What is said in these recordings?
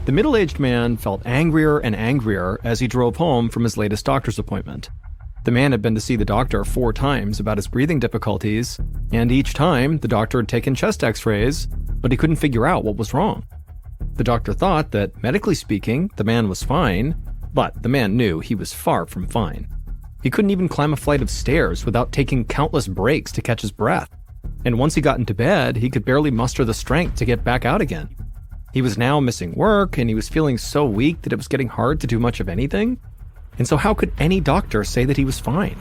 The middle-aged man felt angrier and angrier as he drove home from his latest doctor's appointment. The man had been to see the doctor 4 times about his breathing difficulties, and each time the doctor had taken chest x-rays, but he couldn't figure out what was wrong. The doctor thought that, medically speaking, the man was fine, but the man knew he was far from fine. He couldn't even climb a flight of stairs without taking countless breaks to catch his breath. And once he got into bed, he could barely muster the strength to get back out again. He was now missing work, and he was feeling so weak that it was getting hard to do much of anything. And so how could any doctor say that he was fine?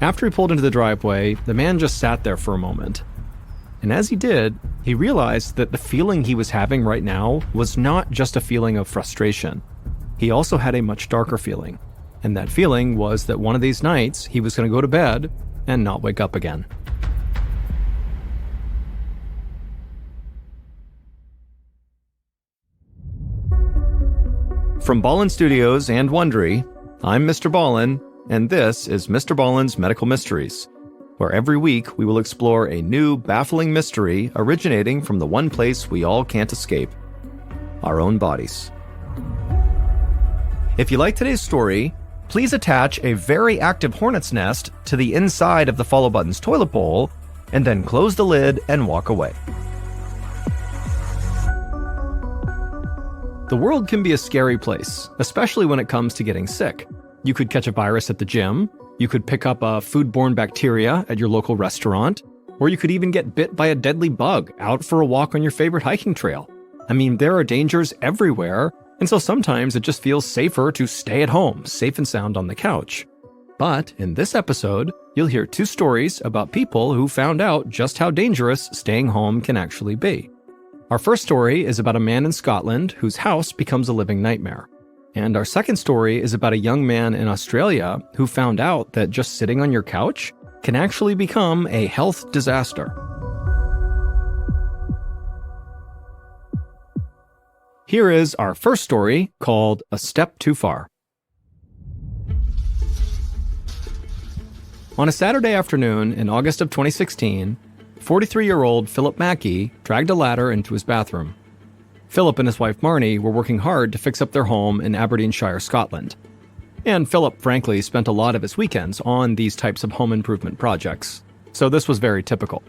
After he pulled into the driveway, the man just sat there for a moment. And as he did, he realized that the feeling he was having right now was not just a feeling of frustration. He also had a much darker feeling. And that feeling was that one of these nights he was going to go to bed and not wake up again. From Ballen Studios and Wondery, I'm MrBallen, and this is MrBallen's Medical Mysteries, where every week we will explore a new, baffling mystery originating from the one place we all can't escape, our own bodies. If you like today's story, please attach a very active hornet's nest to the inside of the follow button's toilet bowl, and then close the lid and walk away. The world can be a scary place, especially when it comes to getting sick. You could catch a virus at the gym, you could pick up a foodborne bacteria at your local restaurant, or you could even get bit by a deadly bug out for a walk on your favorite hiking trail. I mean, there are dangers everywhere, and so sometimes it just feels safer to stay at home, safe and sound on the couch. But in this episode, you'll hear 2 stories about people who found out just how dangerous staying home can actually be. Our first story is about a man in Scotland whose house becomes a living nightmare. And our second story is about a young man in Australia who found out that just sitting on your couch can actually become a health disaster. Here is our first story, called A Step Too Far. On a Saturday afternoon in August of 2016, 43-year-old Philip Mackey dragged a ladder into his bathroom. Philip and his wife Marnie were working hard to fix up their home in Aberdeenshire, Scotland. And Philip, frankly, spent a lot of his weekends on these types of home improvement projects, so this was very typical.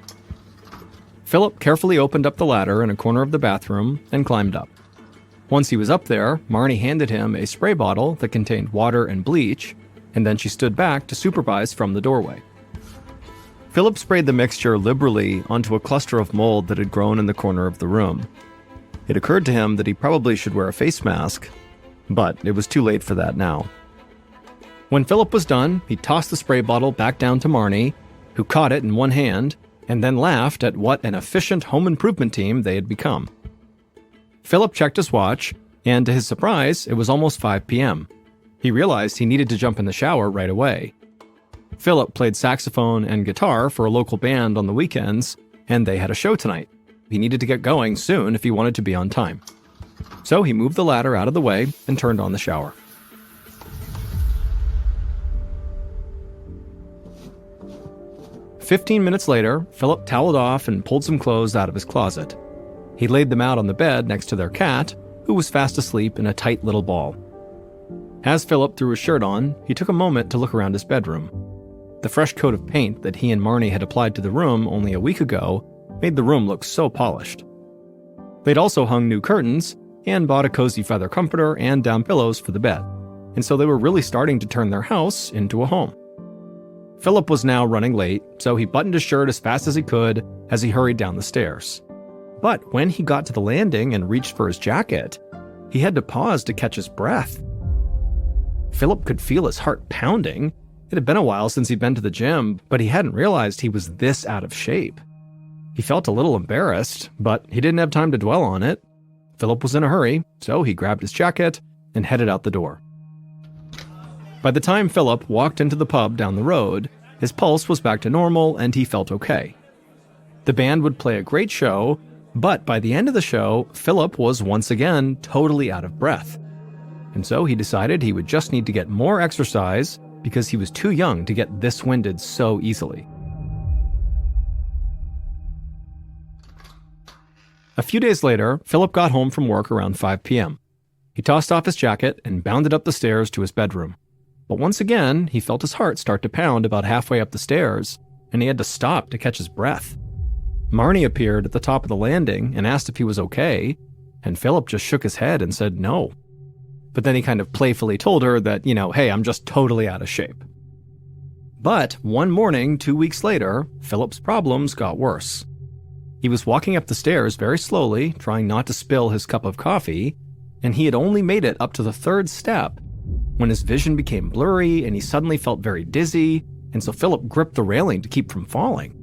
Philip carefully opened up the ladder in a corner of the bathroom and climbed up. Once he was up there, Marnie handed him a spray bottle that contained water and bleach, and then she stood back to supervise from the doorway. Philip sprayed the mixture liberally onto a cluster of mold that had grown in the corner of the room. It occurred to him that he probably should wear a face mask, but it was too late for that now. When Philip was done, he tossed the spray bottle back down to Marnie, who caught it in one hand, and then laughed at what an efficient home improvement team they had become. Philip checked his watch, and to his surprise, it was almost 5 p.m. He realized he needed to jump in the shower right away. Philip played saxophone and guitar for a local band on the weekends, and they had a show tonight. He needed to get going soon if he wanted to be on time. So he moved the ladder out of the way and turned on the shower. "15 minutes later, Philip toweled off and pulled some clothes out of his closet. He laid them out on the bed next to their cat, who was fast asleep in a tight little ball. As Philip threw his shirt on, he took a moment to look around his bedroom. The fresh coat of paint that he and Marnie had applied to the room only a week ago made the room look so polished. They'd also hung new curtains and bought a cozy feather comforter and down pillows for the bed, and so they were really starting to turn their house into a home. Philip was now running late, so he buttoned his shirt as fast as he could as he hurried down the stairs. But when he got to the landing and reached for his jacket, he had to pause to catch his breath. Philip could feel his heart pounding. It had been a while since he'd been to the gym, but he hadn't realized he was this out of shape. He felt a little embarrassed, but he didn't have time to dwell on it. Philip was in a hurry, so he grabbed his jacket and headed out the door. By the time Philip walked into the pub down the road, his pulse was back to normal and he felt okay. The band would play a great show, but by the end of the show, Philip was once again totally out of breath. And so he decided he would just need to get more exercise because he was too young to get this winded so easily. A few days later, Philip got home from work around 5 p.m. He tossed off his jacket and bounded up the stairs to his bedroom. But once again, he felt his heart start to pound about halfway up the stairs, and he had to stop to catch his breath. Marnie appeared at the top of the landing and asked if he was okay, and Philip just shook his head and said no. But then he kind of playfully told her that, hey, I'm just totally out of shape. But one morning, 2 weeks later, Philip's problems got worse. He was walking up the stairs very slowly, trying not to spill his cup of coffee, and he had only made it up to the third step when his vision became blurry and he suddenly felt very dizzy, and so Philip gripped the railing to keep from falling.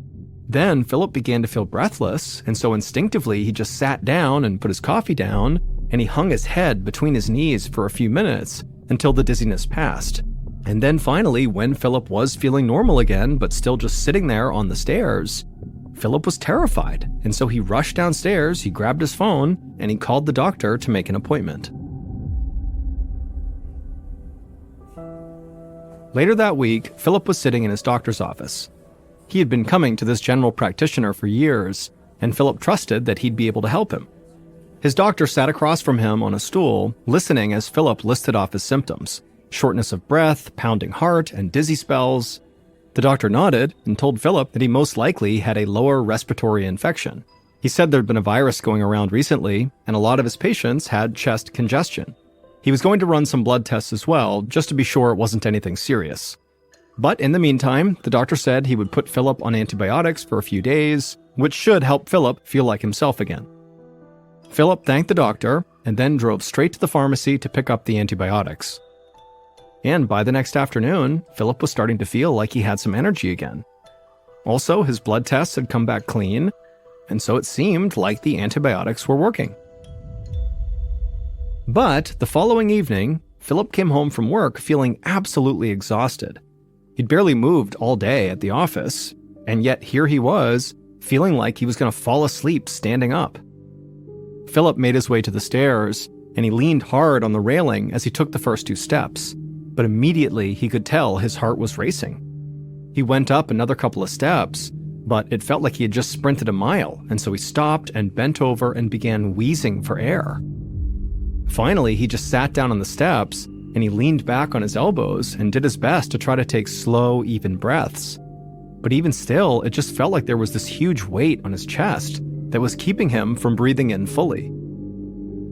Then Philip began to feel breathless, and so instinctively he just sat down and put his coffee down, and he hung his head between his knees for a few minutes until the dizziness passed. And then finally, when Philip was feeling normal again, but still just sitting there on the stairs, Philip was terrified, and so he rushed downstairs, he grabbed his phone, and he called the doctor to make an appointment. Later that week, Philip was sitting in his doctor's office. He had been coming to this general practitioner for years, and Philip trusted that he'd be able to help him. His doctor sat across from him on a stool, listening as Philip listed off his symptoms: shortness of breath, pounding heart, and dizzy spells. The doctor nodded and told Philip that he most likely had a lower respiratory infection. He said there'd been a virus going around recently, and a lot of his patients had chest congestion. He was going to run some blood tests as well, just to be sure it wasn't anything serious. But in the meantime, the doctor said he would put Philip on antibiotics for a few days, which should help Philip feel like himself again. Philip thanked the doctor and then drove straight to the pharmacy to pick up the antibiotics. And by the next afternoon, Philip was starting to feel like he had some energy again. Also, his blood tests had come back clean, and so it seemed like the antibiotics were working. But the following evening, Philip came home from work feeling absolutely exhausted. He'd barely moved all day at the office, and yet here he was, feeling like he was going to fall asleep standing up. Philip made his way to the stairs, and he leaned hard on the railing as he took the first 2 steps. But immediately he could tell his heart was racing. He went up another couple of steps, but it felt like he had just sprinted a mile, and so he stopped and bent over and began wheezing for air. Finally, he just sat down on the steps, and he leaned back on his elbows and did his best to try to take slow, even breaths. But even still, it just felt like there was this huge weight on his chest that was keeping him from breathing in fully.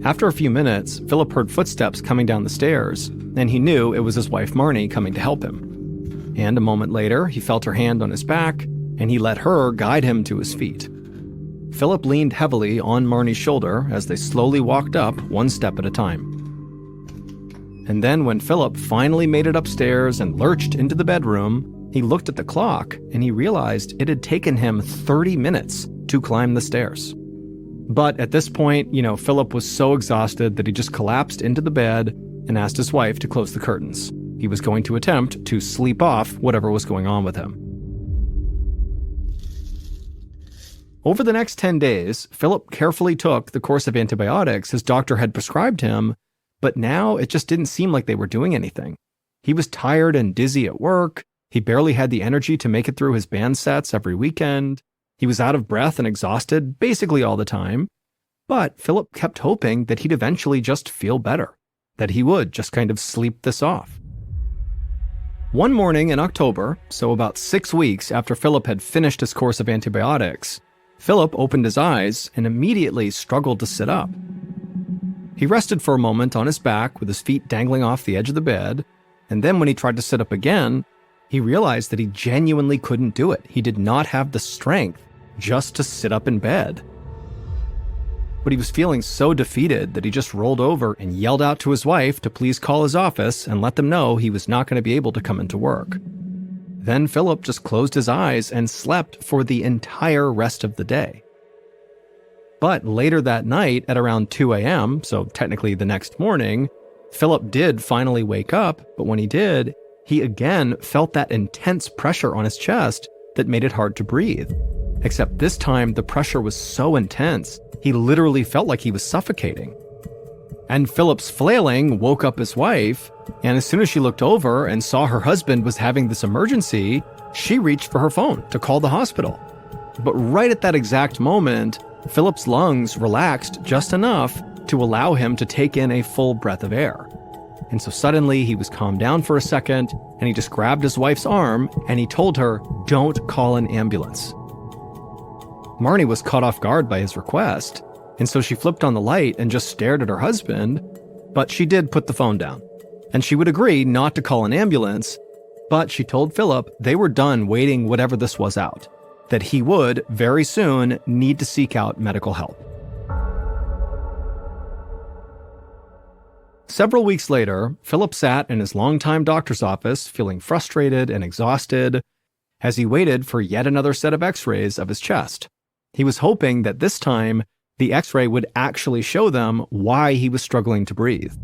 After a few minutes, Philip heard footsteps coming down the stairs, and he knew it was his wife Marnie coming to help him. And a moment later, he felt her hand on his back, and he let her guide him to his feet. Philip leaned heavily on Marnie's shoulder as they slowly walked up 1 step at a time. And then when Philip finally made it upstairs and lurched into the bedroom, he looked at the clock, and he realized it had taken him 30 minutes to climb the stairs. But at this point, Philip was so exhausted that he just collapsed into the bed and asked his wife to close the curtains. He was going to attempt to sleep off whatever was going on with him. Over the next 10 days, Philip carefully took the course of antibiotics his doctor had prescribed him, but now it just didn't seem like they were doing anything. He was tired and dizzy at work. He barely had the energy to make it through his band sets every weekend. He was out of breath and exhausted basically all the time. But Philip kept hoping that he'd eventually just feel better, that he would just kind of sleep this off. One morning in October, so about 6 weeks after Philip had finished his course of antibiotics, Philip opened his eyes and immediately struggled to sit up. He rested for a moment on his back with his feet dangling off the edge of the bed, and then when he tried to sit up again, he realized that he genuinely couldn't do it. He did not have the strength just to sit up in bed. But he was feeling so defeated that he just rolled over and yelled out to his wife to please call his office and let them know he was not going to be able to come into work. Then Philip just closed his eyes and slept for the entire rest of the day. But later that night at around 2 a.m., so technically the next morning, Philip did finally wake up, but when he did, he again felt that intense pressure on his chest that made it hard to breathe. Except this time, the pressure was so intense, he literally felt like he was suffocating. And Philip's flailing woke up his wife, and as soon as she looked over and saw her husband was having this emergency, she reached for her phone to call the hospital. But right at that exact moment, Philip's lungs relaxed just enough to allow him to take in a full breath of air. And so suddenly he was calmed down for a second, and he just grabbed his wife's arm and he told her, "Don't call an ambulance." Marnie was caught off guard by his request, and so she flipped on the light and just stared at her husband, but she did put the phone down. And she would agree not to call an ambulance, but she told Philip they were done waiting whatever this was out, that he would, very soon, need to seek out medical help. Several weeks later, Philip sat in his longtime doctor's office feeling frustrated and exhausted as he waited for yet another set of x-rays of his chest. He was hoping that this time, the x-ray would actually show them why he was struggling to breathe.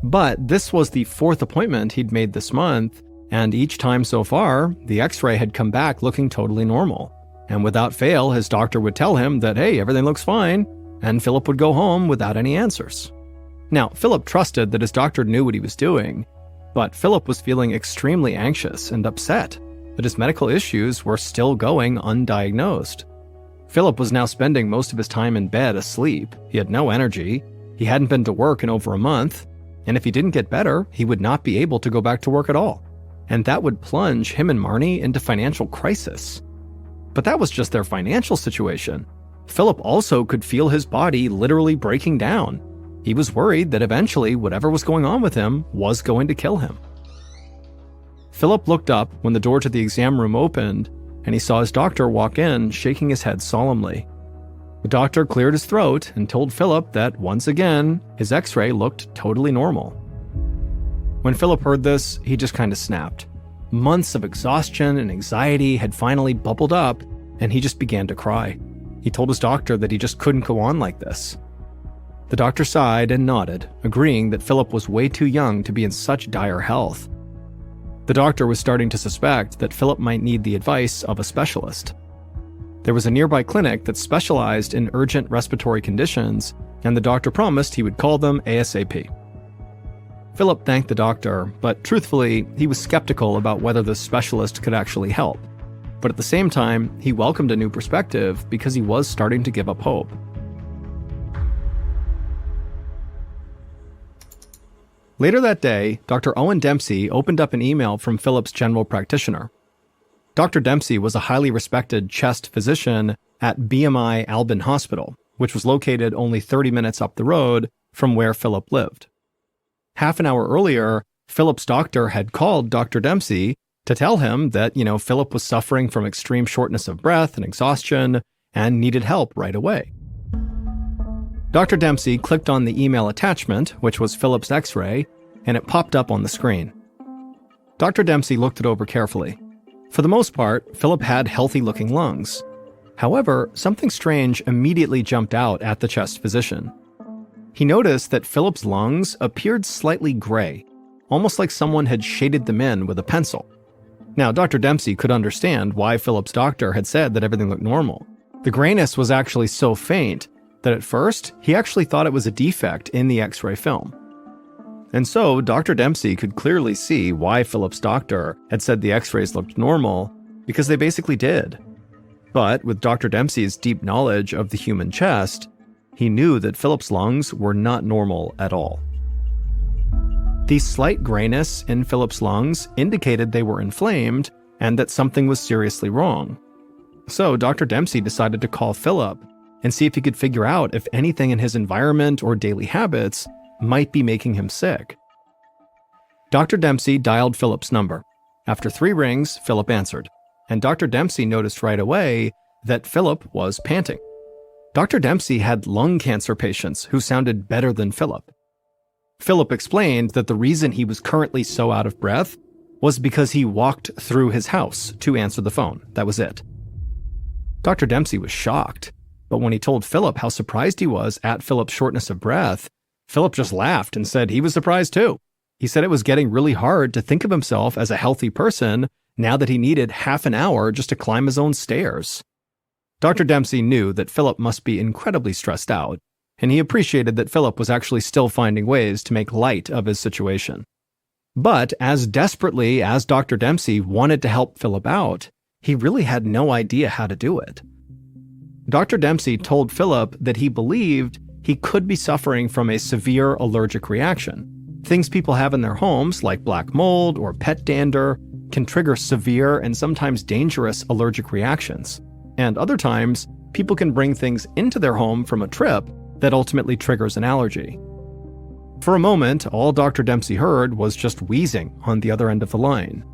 But this was the fourth appointment he'd made this month, and each time so far, the x-ray had come back looking totally normal. And without fail, his doctor would tell him that, hey, everything looks fine, and Philip would go home without any answers. Now, Philip trusted that his doctor knew what he was doing, but Philip was feeling extremely anxious and upset that his medical issues were still going undiagnosed. Philip was now spending most of his time in bed asleep. He had no energy, he hadn't been to work in over a month, and if he didn't get better, he would not be able to go back to work at all. And that would plunge him and Marnie into financial crisis. But that was just their financial situation. Philip also could feel his body literally breaking down. He was worried that eventually whatever was going on with him was going to kill him. Philip looked up when the door to the exam room opened, and he saw his doctor walk in, shaking his head solemnly. The doctor cleared his throat and told Philip that, once again, his x-ray looked totally normal. When Philip heard this, he just kind of snapped. Months of exhaustion and anxiety had finally bubbled up, and he just began to cry. He told his doctor that he just couldn't go on like this. The doctor sighed and nodded, agreeing that Philip was way too young to be in such dire health. The doctor was starting to suspect that Philip might need the advice of a specialist. There was a nearby clinic that specialized in urgent respiratory conditions, and the doctor promised he would call them ASAP. Philip thanked the doctor, but truthfully, he was skeptical about whether the specialist could actually help. But at the same time, he welcomed a new perspective because he was starting to give up hope. Later that day, Dr. Owen Dempsey opened up an email from Philip's general practitioner. Dr. Dempsey was a highly respected chest physician at BMI Albin Hospital, which was located only 30 minutes up the road from where Philip lived. Half an hour earlier, Philip's doctor had called Dr. Dempsey to tell him that, Philip was suffering from extreme shortness of breath and exhaustion and needed help right away. Dr. Dempsey clicked on the email attachment, which was Philip's x-ray, and it popped up on the screen. Dr. Dempsey looked it over carefully. For the most part, Philip had healthy-looking lungs. However, something strange immediately jumped out at the chest physician. He noticed that Philip's lungs appeared slightly gray, almost like someone had shaded them in with a pencil. Now, Dr. Dempsey could understand why Philip's doctor had said that everything looked normal. The grayness was actually so faint that at first, he actually thought it was a defect in the x-ray film. And so, Dr. Dempsey could clearly see why Philip's doctor had said the x-rays looked normal, because they basically did. But with Dr. Dempsey's deep knowledge of the human chest, he knew that Philip's lungs were not normal at all. The slight grayness in Philip's lungs indicated they were inflamed and that something was seriously wrong. So, Dr. Dempsey decided to call Philip and see if he could figure out if anything in his environment or daily habits might be making him sick. Dr. Dempsey dialed Philip's number. After 3 rings, Philip answered, and Dr. Dempsey noticed right away that Philip was panting. Dr. Dempsey had lung cancer patients who sounded better than Philip. Philip explained that the reason he was currently so out of breath was because he walked through his house to answer the phone. That was it. Dr. Dempsey was shocked. But when he told Philip how surprised he was at Philip's shortness of breath, Philip just laughed and said he was surprised too. He said it was getting really hard to think of himself as a healthy person now that he needed half an hour just to climb his own stairs. Dr. Dempsey knew that Philip must be incredibly stressed out, and he appreciated that Philip was actually still finding ways to make light of his situation. But as desperately as Dr. Dempsey wanted to help Philip out, he really had no idea how to do it. Dr. Dempsey told Philip that he believed he could be suffering from a severe allergic reaction. Things people have in their homes, like black mold or pet dander, can trigger severe and sometimes dangerous allergic reactions. And other times, people can bring things into their home from a trip that ultimately triggers an allergy. For a moment, all Dr. Dempsey heard was just wheezing on the other end of the line.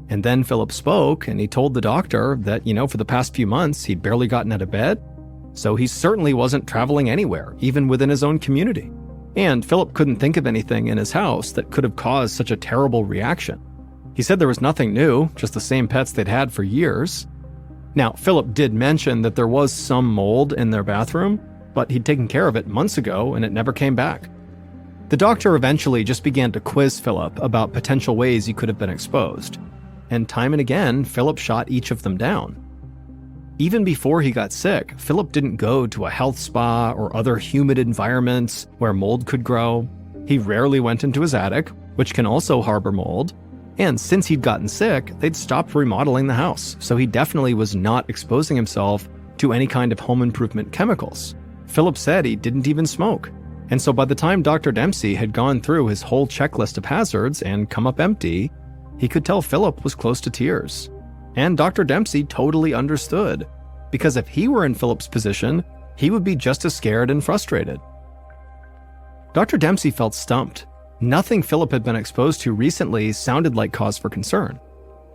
And then Philip spoke, and he told the doctor that, for the past few months, he'd barely gotten out of bed, so he certainly wasn't traveling anywhere, even within his own community. And Philip couldn't think of anything in his house that could have caused such a terrible reaction. He said there was nothing new, just the same pets they'd had for years. Now, Philip did mention that there was some mold in their bathroom, but he'd taken care of it months ago and it never came back. The doctor eventually just began to quiz Philip about potential ways he could have been exposed. And time and again, Philip shot each of them down. Even before he got sick, Philip didn't go to a health spa or other humid environments where mold could grow. He rarely went into his attic, which can also harbor mold. And since he'd gotten sick, they'd stopped remodeling the house, so he definitely was not exposing himself to any kind of home improvement chemicals. Philip said he didn't even smoke. And so by the time Dr. Dempsey had gone through his whole checklist of hazards and come up empty, he could tell Philip was close to tears. And Dr. Dempsey totally understood, because if he were in Philip's position, he would be just as scared and frustrated. Dr. Dempsey felt stumped. Nothing Philip had been exposed to recently sounded like cause for concern.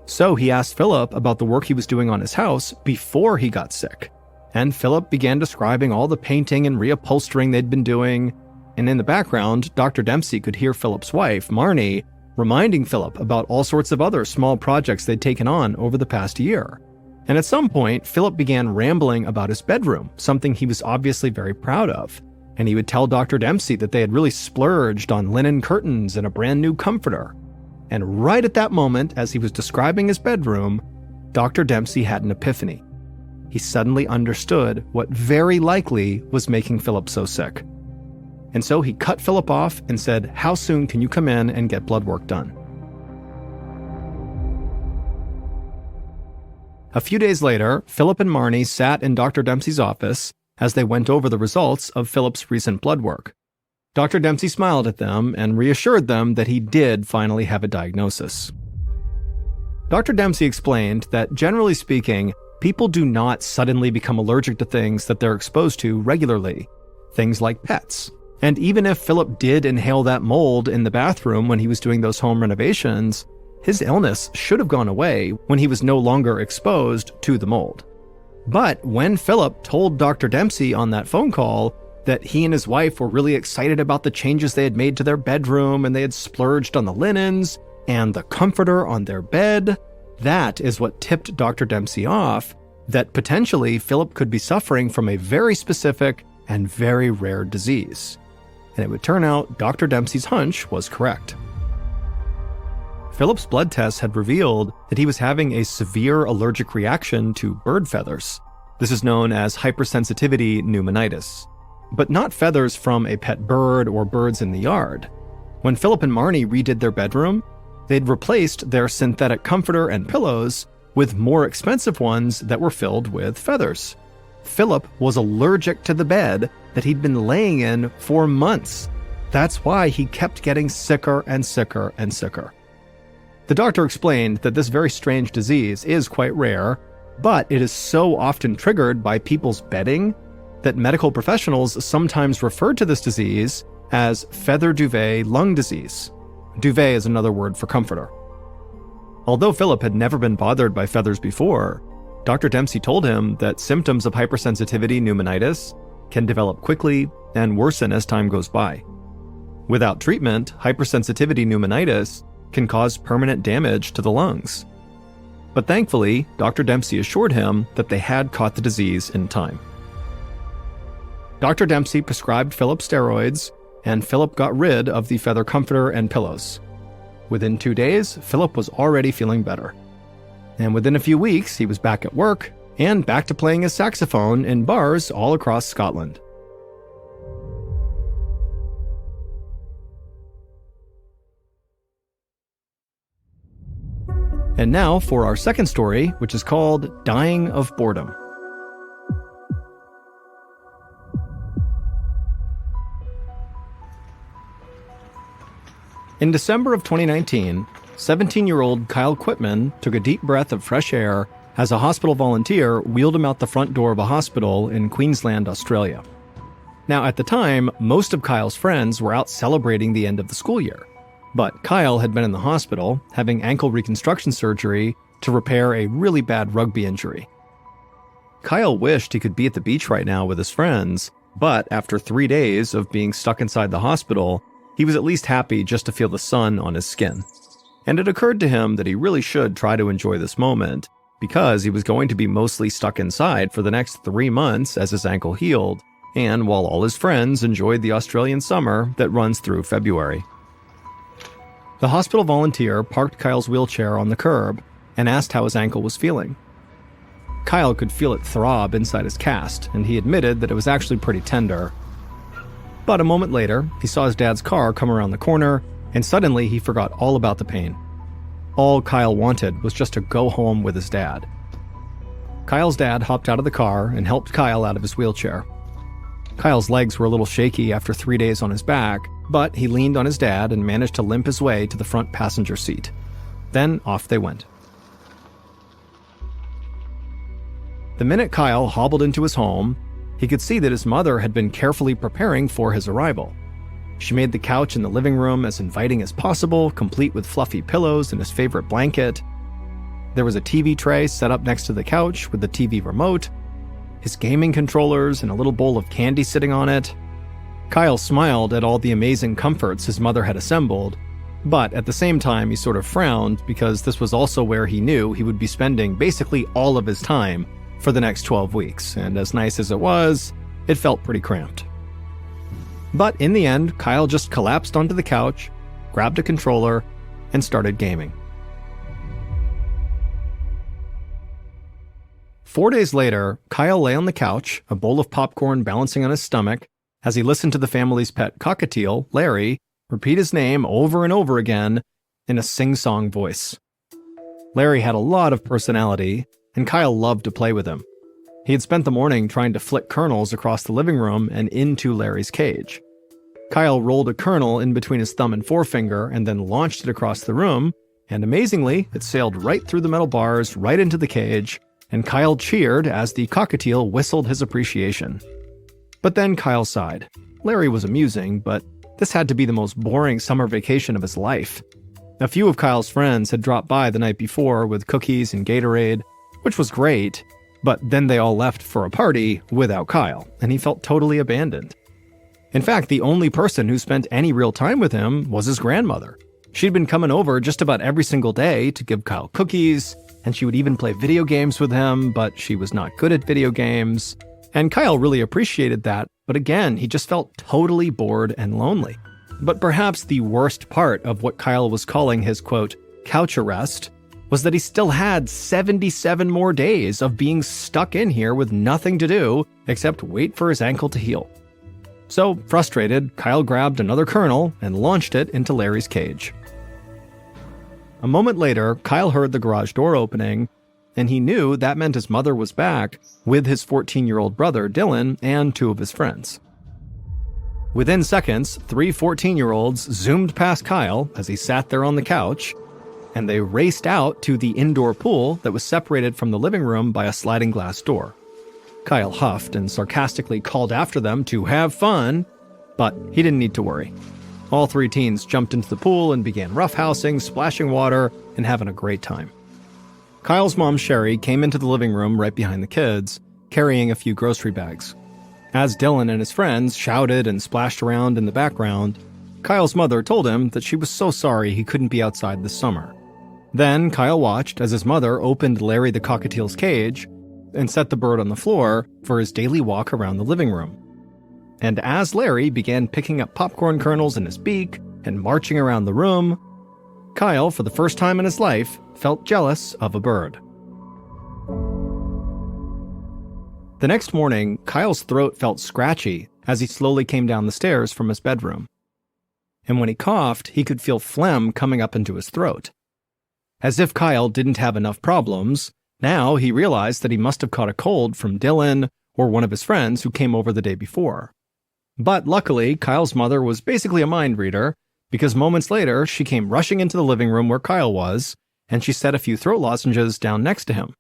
So he asked Philip about the work he was doing on his house before he got sick. And Philip began describing all the painting and reupholstering they'd been doing. And in the background, Dr. Dempsey could hear Philip's wife, Marnie, reminding Philip about all sorts of other small projects they'd taken on over the past year. And at some point, Philip began rambling about his bedroom, something he was obviously very proud of. And he would tell Dr. Dempsey that they had really splurged on linen curtains and a brand new comforter. And right at that moment, as he was describing his bedroom, Dr. Dempsey had an epiphany. He suddenly understood what very likely was making Philip so sick. And so he cut Philip off and said, "How soon can you come in and get blood work done?" A few days later, Philip and Marnie sat in Dr. Dempsey's office as they went over the results of Philip's recent blood work. Dr. Dempsey smiled at them and reassured them that he did finally have a diagnosis. Dr. Dempsey explained that, generally speaking, people do not suddenly become allergic to things that they're exposed to regularly, things like pets. And even if Philip did inhale that mold in the bathroom when he was doing those home renovations, his illness should have gone away when he was no longer exposed to the mold. But when Philip told Dr. Dempsey on that phone call that he and his wife were really excited about the changes they had made to their bedroom and they had splurged on the linens and the comforter on their bed, that is what tipped Dr. Dempsey off that potentially Philip could be suffering from a very specific and very rare disease. And it would turn out Dr. Dempsey's hunch was correct. Philip's blood tests had revealed that he was having a severe allergic reaction to bird feathers. This is known as hypersensitivity pneumonitis. But not feathers from a pet bird or birds in the yard. When Philip and Marnie redid their bedroom, they'd replaced their synthetic comforter and pillows with more expensive ones that were filled with feathers. Philip was allergic to the bed that he'd been laying in for months. That's why he kept getting sicker and sicker and sicker. The doctor explained that this very strange disease is quite rare, but it is so often triggered by people's bedding that medical professionals sometimes refer to this disease as feather duvet lung disease. Duvet is another word for comforter. Although Philip had never been bothered by feathers before, Dr. Dempsey told him that symptoms of hypersensitivity pneumonitis can develop quickly and worsen as time goes by. Without treatment, hypersensitivity pneumonitis can cause permanent damage to the lungs. But thankfully, Dr. Dempsey assured him that they had caught the disease in time. Dr. Dempsey prescribed Philip steroids, and Philip got rid of the feather comforter and pillows. Within 2 days, Philip was already feeling better. And within a few weeks, he was back at work and back to playing his saxophone in bars all across Scotland. And now for our second story, which is called Dying of Boredom. In December of 2019, 17-year-old Kyle Quitman took a deep breath of fresh air as a hospital volunteer wheeled him out the front door of a hospital in Queensland, Australia. Now, at the time, most of Kyle's friends were out celebrating the end of the school year. But Kyle had been in the hospital, having ankle reconstruction surgery to repair a really bad rugby injury. Kyle wished he could be at the beach right now with his friends, but after 3 days of being stuck inside the hospital, he was at least happy just to feel the sun on his skin. And it occurred to him that he really should try to enjoy this moment, because he was going to be mostly stuck inside for the next 3 months as his ankle healed, and while all his friends enjoyed the Australian summer that runs through February. The hospital volunteer parked Kyle's wheelchair on the curb and asked how his ankle was feeling. Kyle could feel it throb inside his cast, and he admitted that it was actually pretty tender. But a moment later, he saw his dad's car come around the corner, and suddenly he forgot all about the pain. All Kyle wanted was just to go home with his dad. Kyle's dad hopped out of the car and helped Kyle out of his wheelchair. Kyle's legs were a little shaky after 3 days on his back, but he leaned on his dad and managed to limp his way to the front passenger seat. Then off they went. The minute Kyle hobbled into his home, he could see that his mother had been carefully preparing for his arrival. She made the couch in the living room as inviting as possible, complete with fluffy pillows and his favorite blanket. There was a TV tray set up next to the couch with the TV remote, his gaming controllers, and a little bowl of candy sitting on it. Kyle smiled at all the amazing comforts his mother had assembled, but at the same time he sort of frowned because this was also where he knew he would be spending basically all of his time for the next 12 weeks, and as nice as it was, it felt pretty cramped. But in the end, Kyle just collapsed onto the couch, grabbed a controller, and started gaming. 4 days later, Kyle lay on the couch, a bowl of popcorn balancing on his stomach, as he listened to the family's pet cockatiel, Larry, repeat his name over and over again in a sing-song voice. Larry had a lot of personality, and Kyle loved to play with him. He had spent the morning trying to flick kernels across the living room and into Larry's cage. Kyle rolled a kernel in between his thumb and forefinger and then launched it across the room, and amazingly, it sailed right through the metal bars, right into the cage, and Kyle cheered as the cockatiel whistled his appreciation. But then Kyle sighed. Larry was amusing, but this had to be the most boring summer vacation of his life. A few of Kyle's friends had dropped by the night before with cookies and Gatorade, which was great, but then they all left for a party without Kyle, and he felt totally abandoned. In fact, the only person who spent any real time with him was his grandmother. She'd been coming over just about every single day to give Kyle cookies, and she would even play video games with him, but she was not good at video games. And Kyle really appreciated that, but again, he just felt totally bored and lonely. But perhaps the worst part of what Kyle was calling his, quote, couch arrest, was that he still had 77 more days of being stuck in here with nothing to do except wait for his ankle to heal. So, frustrated, Kyle grabbed another kernel and launched it into Larry's cage. A moment later, Kyle heard the garage door opening, and he knew that meant his mother was back with his 14-year-old brother, Dylan, and 2 of his friends. Within seconds, 3 14-year-olds zoomed past Kyle as he sat there on the couch, and they raced out to the indoor pool that was separated from the living room by a sliding glass door. Kyle huffed and sarcastically called after them to have fun, but he didn't need to worry. All 3 teens jumped into the pool and began roughhousing, splashing water, and having a great time. Kyle's mom, Sherry, came into the living room right behind the kids, carrying a few grocery bags. As Dylan and his friends shouted and splashed around in the background, Kyle's mother told him that she was so sorry he couldn't be outside this summer. Then Kyle watched as his mother opened Larry the cockatiel's cage and set the bird on the floor for his daily walk around the living room. And as Larry began picking up popcorn kernels in his beak and marching around the room, Kyle, for the first time in his life, felt jealous of a bird. The next morning, Kyle's throat felt scratchy as he slowly came down the stairs from his bedroom. And when he coughed, he could feel phlegm coming up into his throat. As if Kyle didn't have enough problems, now he realized that he must have caught a cold from Dylan or one of his friends who came over the day before. But luckily, Kyle's mother was basically a mind reader, because moments later, she came rushing into the living room where Kyle was, and she set a few throat lozenges down next to him.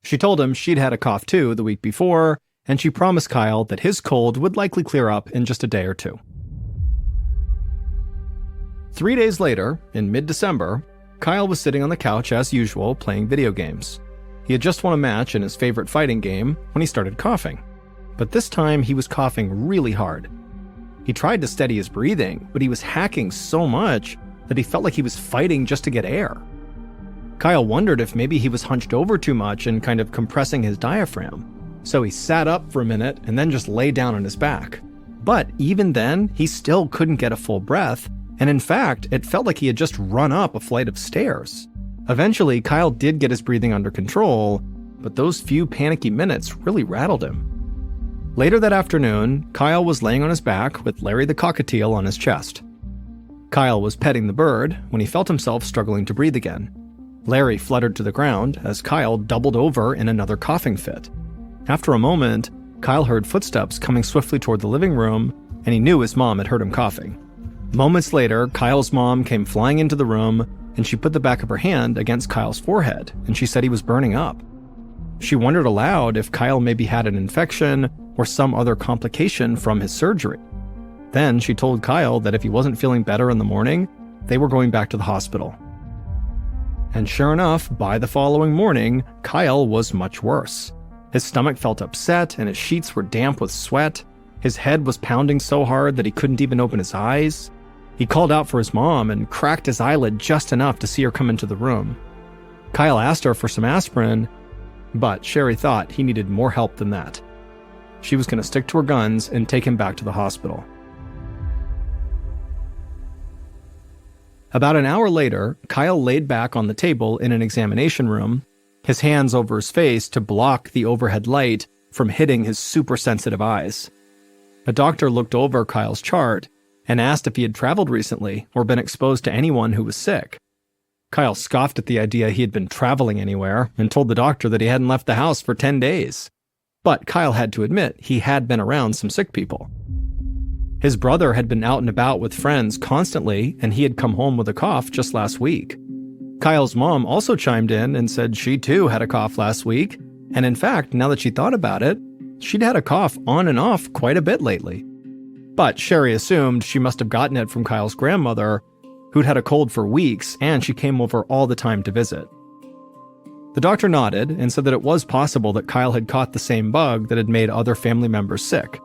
She told him she'd had a cough too the week before, and she promised Kyle that his cold would likely clear up in just a day or two. 3 days later, in mid-December, Kyle was sitting on the couch as usual playing video games. He had just won a match in his favorite fighting game when he started coughing. But this time he was coughing really hard. He tried to steady his breathing, but he was hacking so much that he felt like he was fighting just to get air. Kyle wondered if maybe he was hunched over too much and kind of compressing his diaphragm. So he sat up for a minute and then just lay down on his back. But even then, he still couldn't get a full breath, and in fact, it felt like he had just run up a flight of stairs. Eventually, Kyle did get his breathing under control, but those few panicky minutes really rattled him. Later that afternoon, Kyle was laying on his back with Larry the cockatiel on his chest. Kyle was petting the bird when he felt himself struggling to breathe again. Larry fluttered to the ground as Kyle doubled over in another coughing fit. After a moment, Kyle heard footsteps coming swiftly toward the living room, and he knew his mom had heard him coughing. Moments later, Kyle's mom came flying into the room, and she put the back of her hand against Kyle's forehead, and she said he was burning up. She wondered aloud if Kyle maybe had an infection or some other complication from his surgery. Then she told Kyle that if he wasn't feeling better in the morning, they were going back to the hospital. And sure enough, by the following morning, Kyle was much worse. His stomach felt upset and his sheets were damp with sweat. His head was pounding so hard that he couldn't even open his eyes. He called out for his mom and cracked his eyelid just enough to see her come into the room. Kyle asked her for some aspirin, but Sherry thought he needed more help than that. She was going to stick to her guns and take him back to the hospital. About an hour later, Kyle laid back on the table in an examination room, his hands over his face to block the overhead light from hitting his super sensitive eyes. A doctor looked over Kyle's chart and asked if he had traveled recently or been exposed to anyone who was sick. Kyle scoffed at the idea he had been traveling anywhere and told the doctor that he hadn't left the house for 10 days. But Kyle had to admit he had been around some sick people. His brother had been out and about with friends constantly, and he had come home with a cough just last week. Kyle's mom also chimed in and said she too had a cough last week, and in fact, now that she thought about it, she'd had a cough on and off quite a bit lately. But Sherry assumed she must have gotten it from Kyle's grandmother, who'd had a cold for weeks, and she came over all the time to visit. The doctor nodded and said that it was possible that Kyle had caught the same bug that had made other family members sick.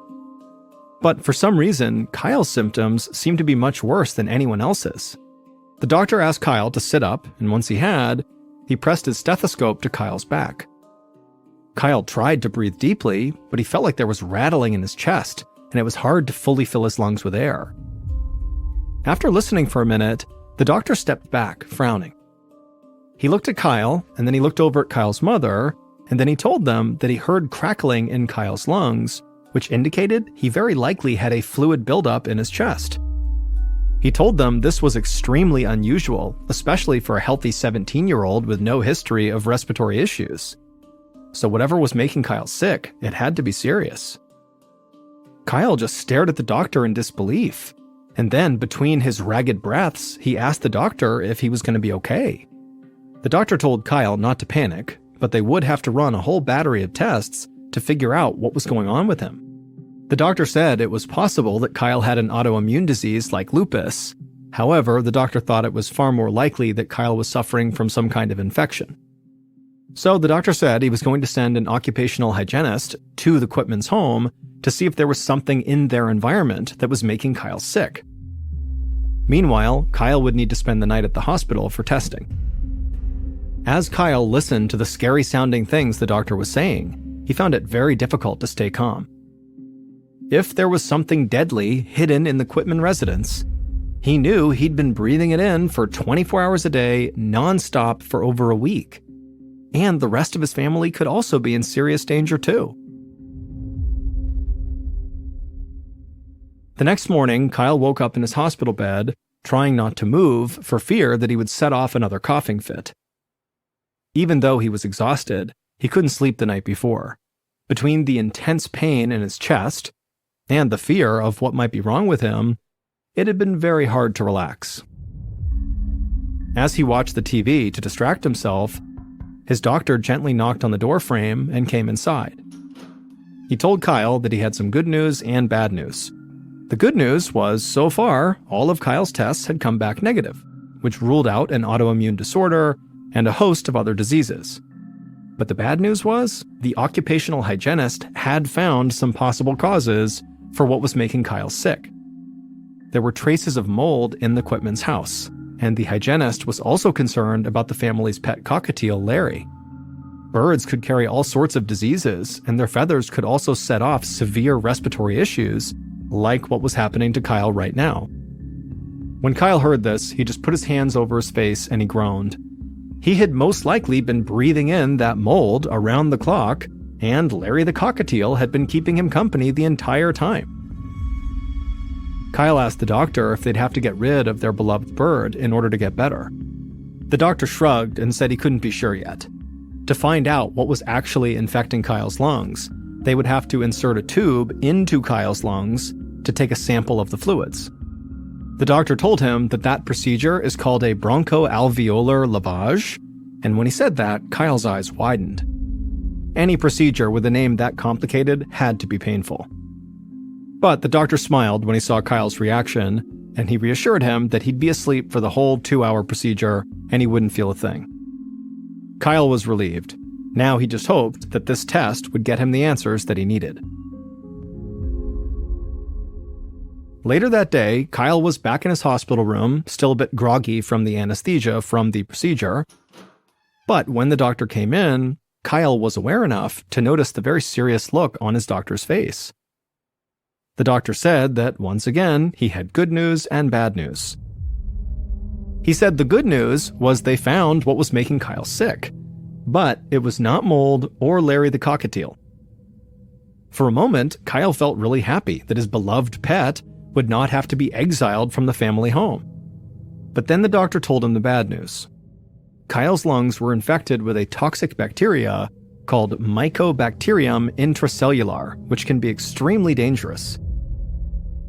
But for some reason, Kyle's symptoms seemed to be much worse than anyone else's. The doctor asked Kyle to sit up, and once he had, he pressed his stethoscope to Kyle's back. Kyle tried to breathe deeply, but he felt like there was rattling in his chest, and it was hard to fully fill his lungs with air. After listening for a minute, the doctor stepped back, frowning. He looked at Kyle, and then he looked over at Kyle's mother, and then he told them that he heard crackling in Kyle's lungs, which indicated he very likely had a fluid buildup in his chest. He told them this was extremely unusual, especially for a healthy 17-year-old with no history of respiratory issues. So whatever was making Kyle sick, it had to be serious. Kyle just stared at the doctor in disbelief, and then between his ragged breaths, he asked the doctor if he was going to be okay. The doctor told Kyle not to panic, but they would have to run a whole battery of tests to figure out what was going on with him. The doctor said it was possible that Kyle had an autoimmune disease like lupus. However, the doctor thought it was far more likely that Kyle was suffering from some kind of infection. So the doctor said he was going to send an occupational hygienist to the Quitman's home to see if there was something in their environment that was making Kyle sick. Meanwhile, Kyle would need to spend the night at the hospital for testing. As Kyle listened to the scary-sounding things the doctor was saying, he found it very difficult to stay calm. If there was something deadly hidden in the Quitman residence, he knew he'd been breathing it in for 24 hours a day, non-stop for over a week. And the rest of his family could also be in serious danger too. The next morning, Kyle woke up in his hospital bed, trying not to move for fear that he would set off another coughing fit. Even though he was exhausted, he couldn't sleep the night before. Between the intense pain in his chest and the fear of what might be wrong with him, it had been very hard to relax. As he watched the TV to distract himself, his doctor gently knocked on the door frame and came inside. He told Kyle that he had some good news and bad news. The good news was, so far, all of Kyle's tests had come back negative, which ruled out an autoimmune disorder and a host of other diseases. But the bad news was, the occupational hygienist had found some possible causes for what was making Kyle sick. There were traces of mold in the Quitman's house, and the hygienist was also concerned about the family's pet cockatiel, Larry. Birds could carry all sorts of diseases, and their feathers could also set off severe respiratory issues, like what was happening to Kyle right now. When Kyle heard this, he just put his hands over his face and he groaned. He had most likely been breathing in that mold around the clock, and Larry the cockatiel had been keeping him company the entire time. Kyle asked the doctor if they'd have to get rid of their beloved bird in order to get better. The doctor shrugged and said he couldn't be sure yet. To find out what was actually infecting Kyle's lungs, they would have to insert a tube into Kyle's lungs to take a sample of the fluids. The doctor told him that that procedure is called a bronchoalveolar lavage, and when he said that, Kyle's eyes widened. Any procedure with a name that complicated had to be painful. But the doctor smiled when he saw Kyle's reaction, and he reassured him that he'd be asleep for the whole 2-hour procedure and he wouldn't feel a thing. Kyle was relieved. Now he just hoped that this test would get him the answers that he needed. Later that day, Kyle was back in his hospital room, still a bit groggy from the anesthesia from the procedure. But when the doctor came in, Kyle was aware enough to notice the very serious look on his doctor's face. The doctor said that, once again, he had good news and bad news. He said the good news was they found what was making Kyle sick, but it was not mold or Larry the cockatiel. For a moment, Kyle felt really happy that his beloved pet would not have to be exiled from the family home. But then the doctor told him the bad news. Kyle's lungs were infected with a toxic bacteria called Mycobacterium intracellular, which can be extremely dangerous.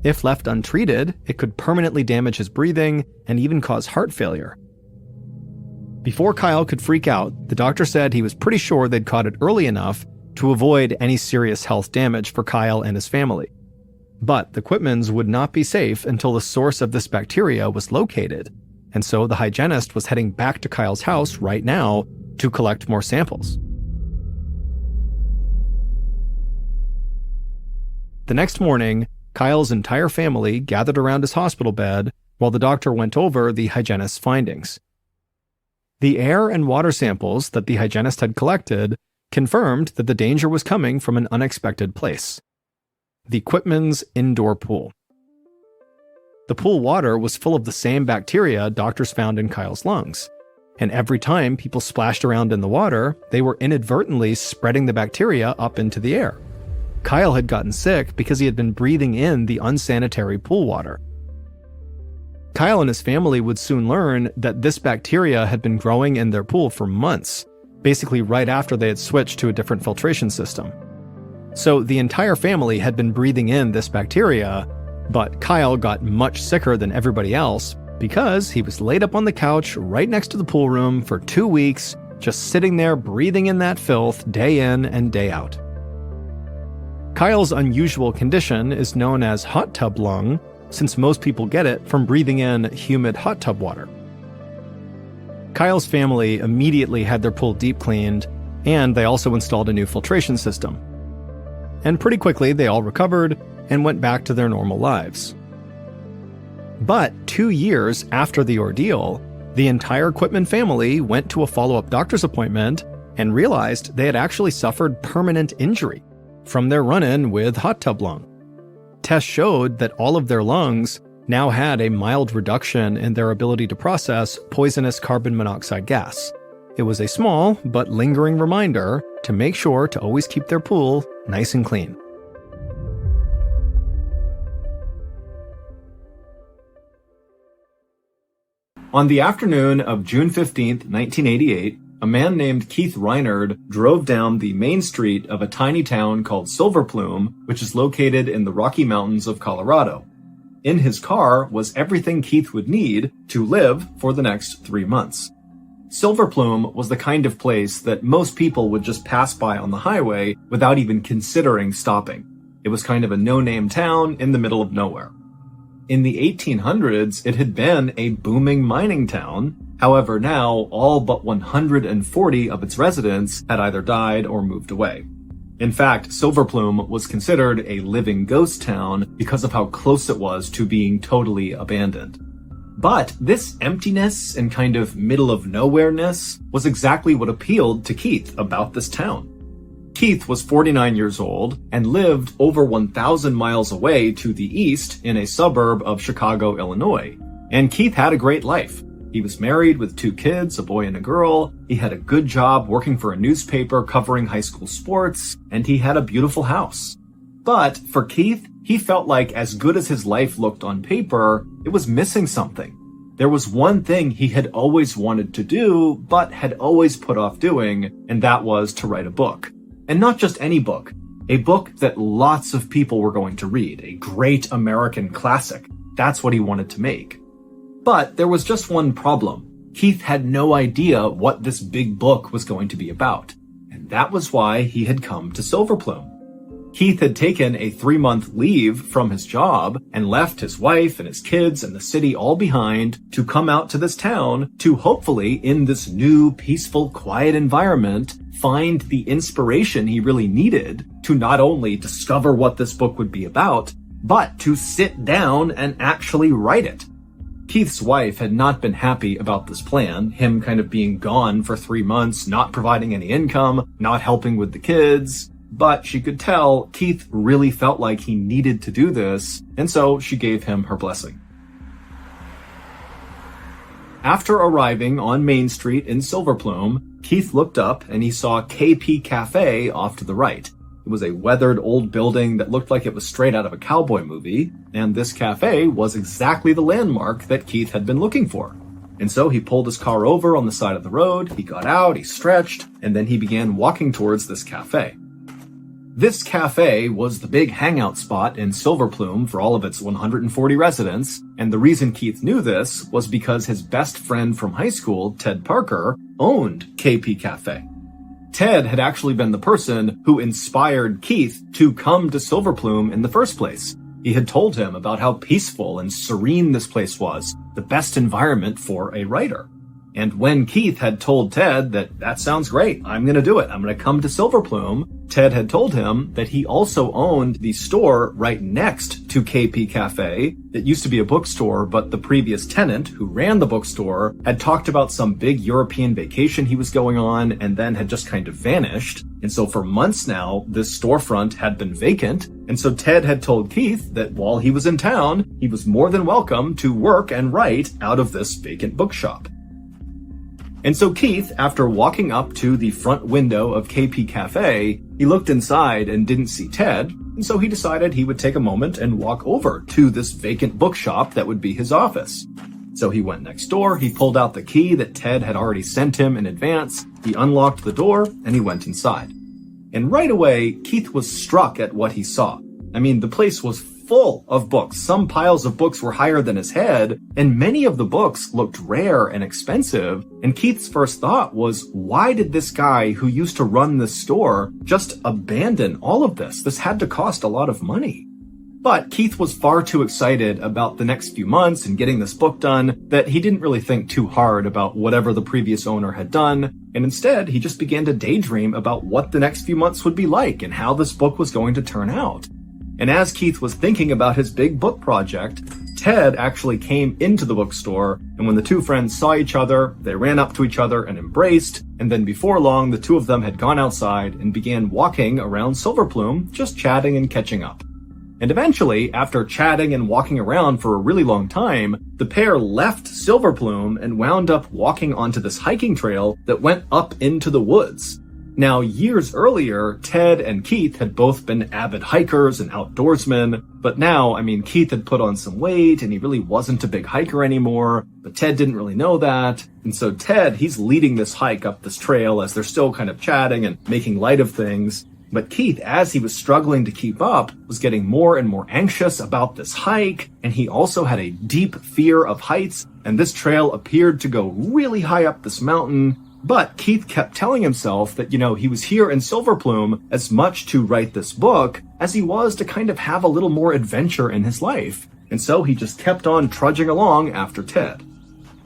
If left untreated, it could permanently damage his breathing and even cause heart failure. Before Kyle could freak out, the doctor said he was pretty sure they'd caught it early enough to avoid any serious health damage for Kyle and his family. But the Quitmans would not be safe until the source of this bacteria was located, and so the hygienist was heading back to Kyle's house right now to collect more samples. The next morning, Kyle's entire family gathered around his hospital bed while the doctor went over the hygienist's findings. The air and water samples that the hygienist had collected confirmed that the danger was coming from an unexpected place: the Quitman's indoor pool. The pool water was full of the same bacteria doctors found in Kyle's lungs, and every time people splashed around in the water, they were inadvertently spreading the bacteria up into the air. Kyle had gotten sick because he had been breathing in the unsanitary pool water. Kyle and his family would soon learn that this bacteria had been growing in their pool for months, basically right after they had switched to a different filtration system. So the entire family had been breathing in this bacteria, but Kyle got much sicker than everybody else because he was laid up on the couch right next to the pool room for 2 weeks, just sitting there breathing in that filth day in and day out. Kyle's unusual condition is known as hot tub lung, since most people get it from breathing in humid hot tub water. Kyle's family immediately had their pool deep cleaned, and they also installed a new filtration system. And pretty quickly they all recovered and went back to their normal lives. But 2 years after the ordeal, the entire Quitman family went to a follow-up doctor's appointment and realized they had actually suffered permanent injury from their run-in with hot tub lung. Tests showed that all of their lungs now had a mild reduction in their ability to process poisonous carbon monoxide gas. It was a small but lingering reminder to make sure to always keep their pool nice and clean. On the afternoon of June 15, 1988, a man named Keith Reinard drove down the main street of a tiny town called Silver Plume, which is located in the Rocky Mountains of Colorado. In his car was everything Keith would need to live for the next 3 months. Silver Plume was the kind of place that most people would just pass by on the highway without even considering stopping. It was kind of a no-name town in the middle of nowhere. In the 1800s, it had been a booming mining town. However, now all but 140 of its residents had either died or moved away. In fact, Silver Plume was considered a living ghost town because of how close it was to being totally abandoned. But this emptiness and kind of middle-of-nowhere-ness was exactly what appealed to Keith about this town. Keith was 49 years old and lived over 1,000 miles away to the east in a suburb of Chicago, Illinois. And Keith had a great life. He was married with 2 kids, a boy and a girl. He had a good job working for a newspaper covering high school sports, and he had a beautiful house. But for Keith, he felt like as good as his life looked on paper, it was missing something. There was one thing he had always wanted to do, but had always put off doing, and that was to write a book. And not just any book. A book that lots of people were going to read. A great American classic. That's what he wanted to make. But there was just one problem. Keith had no idea what this big book was going to be about. And that was why he had come to Silver Plume. Keith had taken a 3-month leave from his job and left his wife and his kids and the city all behind to come out to this town to hopefully, in this new, peaceful, quiet environment, find the inspiration he really needed to not only discover what this book would be about, but to sit down and actually write it. Keith's wife had not been happy about this plan, him kind of being gone for 3 months, not providing any income, not helping with the kids. But she could tell Keith really felt like he needed to do this, and so she gave him her blessing. After arriving on Main Street in Silver Plume, Keith looked up and he saw KP Cafe off to the right. It was a weathered old building that looked like it was straight out of a cowboy movie, and this cafe was exactly the landmark that Keith had been looking for. And so he pulled his car over on the side of the road, he got out, he stretched, and then he began walking towards this cafe. This cafe was the big hangout spot in Silver Plume for all of its 140 residents, and the reason Keith knew this was because his best friend from high school, Ted Parker, owned KP Cafe. Ted had actually been the person who inspired Keith to come to Silver Plume in the first place. He had told him about how peaceful and serene this place was, the best environment for a writer. And when Keith had told Ted that sounds great, I'm going to do it, I'm going to come to Silver Plume, Ted had told him that he also owned the store right next to KP Cafe. It used to be a bookstore, but the previous tenant who ran the bookstore had talked about some big European vacation he was going on and then had just kind of vanished. And so for months now, this storefront had been vacant. And so Ted had told Keith that while he was in town, he was more than welcome to work and write out of this vacant bookshop. And so Keith, after walking up to the front window of KP Cafe, he looked inside and didn't see Ted, and so he decided he would take a moment and walk over to this vacant bookshop that would be his office. So he went next door, he pulled out the key that Ted had already sent him in advance, he unlocked the door, and he went inside. And right away, Keith was struck at what he saw. I mean, the place was full of books. Some piles of books were higher than his head, and many of the books looked rare and expensive. And Keith's first thought was, why did this guy who used to run this store just abandon all of this? This had to cost a lot of money. But Keith was far too excited about the next few months and getting this book done that he didn't really think too hard about whatever the previous owner had done. And instead, he just began to daydream about what the next few months would be like and how this book was going to turn out. And as Keith was thinking about his big book project, Ted actually came into the bookstore, and when the two friends saw each other, they ran up to each other and embraced, and then before long, the two of them had gone outside and began walking around Silver Plume, just chatting and catching up. And eventually, after chatting and walking around for a really long time, the pair left Silver Plume and wound up walking onto this hiking trail that went up into the woods. Now, years earlier, Ted and Keith had both been avid hikers and outdoorsmen, but now, Keith had put on some weight and he really wasn't a big hiker anymore, but Ted didn't really know that. And so Ted, he's leading this hike up this trail as they're still kind of chatting and making light of things. But Keith, as he was struggling to keep up, was getting more and more anxious about this hike, and he also had a deep fear of heights, and this trail appeared to go really high up this mountain. But Keith kept telling himself that, he was here in Silver Plume as much to write this book as he was to kind of have a little more adventure in his life. And so he just kept on trudging along after Ted.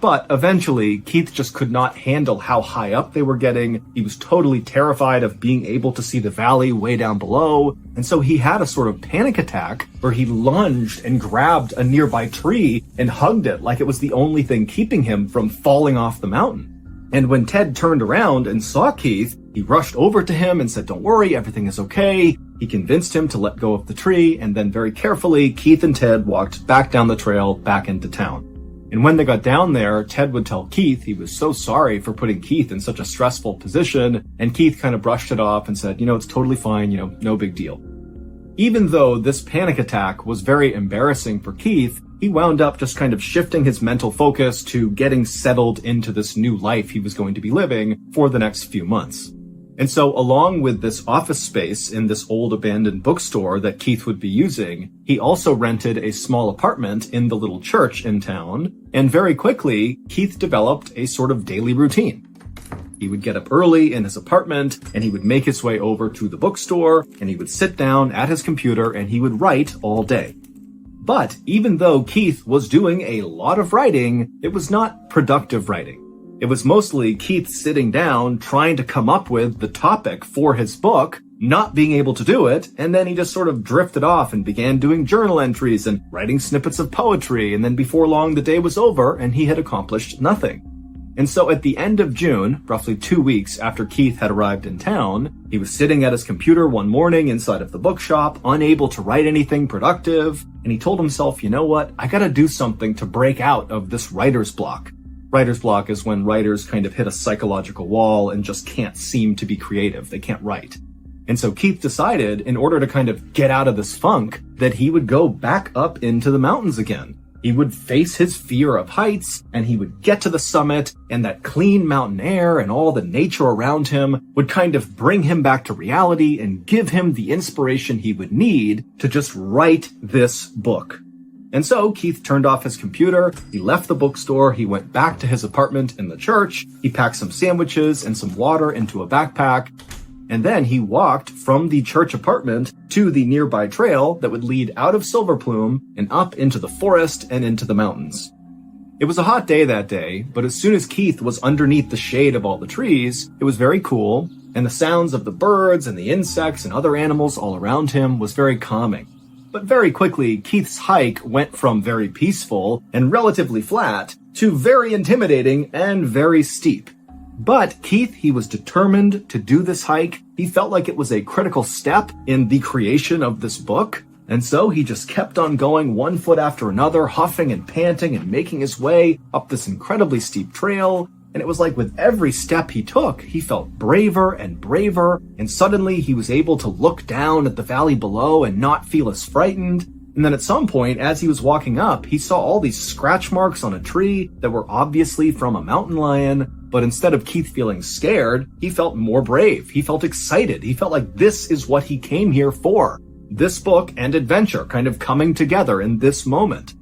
But eventually, Keith just could not handle how high up they were getting. He was totally terrified of being able to see the valley way down below. And so he had a sort of panic attack where he lunged and grabbed a nearby tree and hugged it like it was the only thing keeping him from falling off the mountain. And when Ted turned around and saw Keith, he rushed over to him and said, "Don't worry, everything is okay." He convinced him to let go of the tree, and then very carefully, Keith and Ted walked back down the trail back into town. And when they got down there, Ted would tell Keith he was so sorry for putting Keith in such a stressful position, and Keith kind of brushed it off and said, "It's totally fine, no big deal." Even though this panic attack was very embarrassing for Keith, he wound up just kind of shifting his mental focus to getting settled into this new life he was going to be living for the next few months. And so along with this office space in this old abandoned bookstore that Keith would be using, he also rented a small apartment in the little church in town, and very quickly, Keith developed a sort of daily routine. He would get up early in his apartment, and he would make his way over to the bookstore, and he would sit down at his computer, and he would write all day. But even though Keith was doing a lot of writing, it was not productive writing. It was mostly Keith sitting down, trying to come up with the topic for his book, not being able to do it, and then he just sort of drifted off and began doing journal entries and writing snippets of poetry, and then before long the day was over and he had accomplished nothing. And so at the end of June, roughly 2 weeks after Keith had arrived in town, he was sitting at his computer one morning inside of the bookshop, unable to write anything productive, and he told himself, "You know what, I gotta do something to break out of this writer's block." Writer's block is when writers kind of hit a psychological wall and just can't seem to be creative. They can't write. And so Keith decided, in order to kind of get out of this funk, that he would go back up into the mountains again. He would face his fear of heights, and he would get to the summit, and that clean mountain air and all the nature around him would kind of bring him back to reality and give him the inspiration he would need to just write this book. And so Keith turned off his computer, he left the bookstore, he went back to his apartment in the church, he packed some sandwiches and some water into a backpack, and then he walked from the church apartment to the nearby trail that would lead out of Silver Plume and up into the forest and into the mountains. It was a hot day that day, but as soon as Keith was underneath the shade of all the trees, it was very cool, and the sounds of the birds and the insects and other animals all around him was very calming. But very quickly, Keith's hike went from very peaceful and relatively flat to very intimidating and very steep. But Keith, he was determined to do this hike. He felt like it was a critical step in the creation of this book. And so he just kept on going one foot after another, huffing and panting and making his way up this incredibly steep trail. And it was like with every step he took, he felt braver and braver. And suddenly he was able to look down at the valley below and not feel as frightened. And then at some point, as he was walking up, he saw all these scratch marks on a tree that were obviously from a mountain lion. But instead of Keith feeling scared, he felt more brave. He felt excited. He felt like this is what he came here for. This book and adventure kind of coming together in this moment.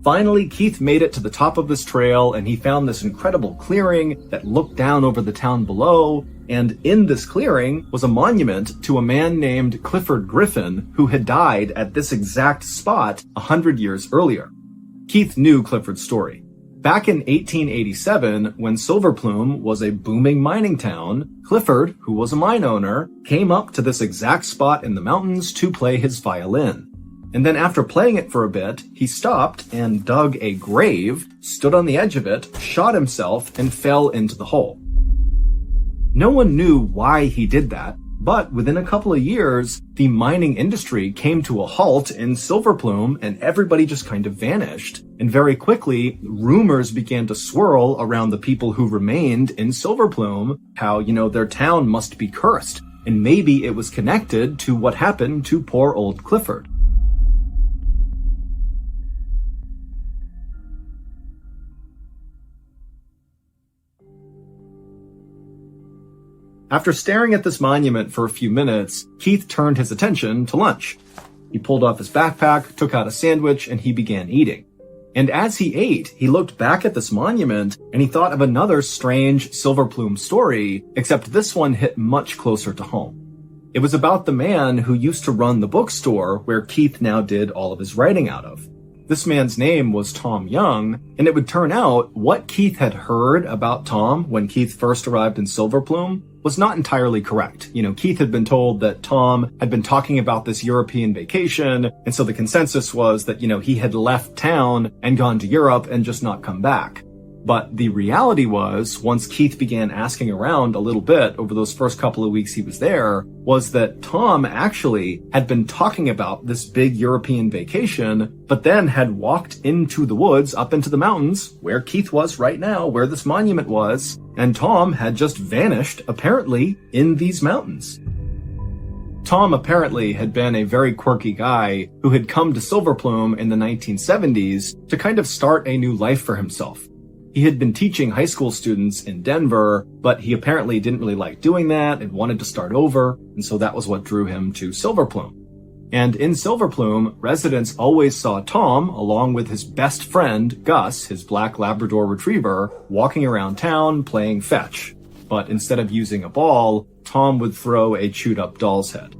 Finally, Keith made it to the top of this trail, and he found this incredible clearing that looked down over the town below. And in this clearing was a monument to a man named Clifford Griffin, who had died at this exact spot 100 years earlier. Keith knew Clifford's story. Back in 1887, when Silver Plume was a booming mining town, Clifford, who was a mine owner, came up to this exact spot in the mountains to play his violin. And then after playing it for a bit, he stopped and dug a grave, stood on the edge of it, shot himself, and fell into the hole. No one knew why he did that, but within a couple of years, the mining industry came to a halt in Silver Plume and everybody just kind of vanished. And very quickly, rumors began to swirl around the people who remained in Silver Plume, how, their town must be cursed. And maybe it was connected to what happened to poor old Clifford. After staring at this monument for a few minutes, Keith turned his attention to lunch. He pulled off his backpack, took out a sandwich, and he began eating. And as he ate, he looked back at this monument and he thought of another strange silver plume story, except this one hit much closer to home. It was about the man who used to run the bookstore where Keith now did all of his writing out of. This man's name was Tom Young, and it would turn out what Keith had heard about Tom when Keith first arrived in Silver Plume was not entirely correct. Keith had been told that Tom had been talking about this European vacation, and so the consensus was that, he had left town and gone to Europe and just not come back. But the reality was, once Keith began asking around a little bit over those first couple of weeks he was there, was that Tom actually had been talking about this big European vacation, but then had walked into the woods, up into the mountains, where Keith was right now, where this monument was, and Tom had just vanished, apparently, in these mountains. Tom apparently had been a very quirky guy who had come to Silver Plume in the 1970s to kind of start a new life for himself. He had been teaching high school students in Denver, but he apparently didn't really like doing that and wanted to start over, and so that was what drew him to Silver Plume. And in Silver Plume, residents always saw Tom, along with his best friend, Gus, his black Labrador retriever, walking around town playing fetch. But instead of using a ball, Tom would throw a chewed-up doll's head.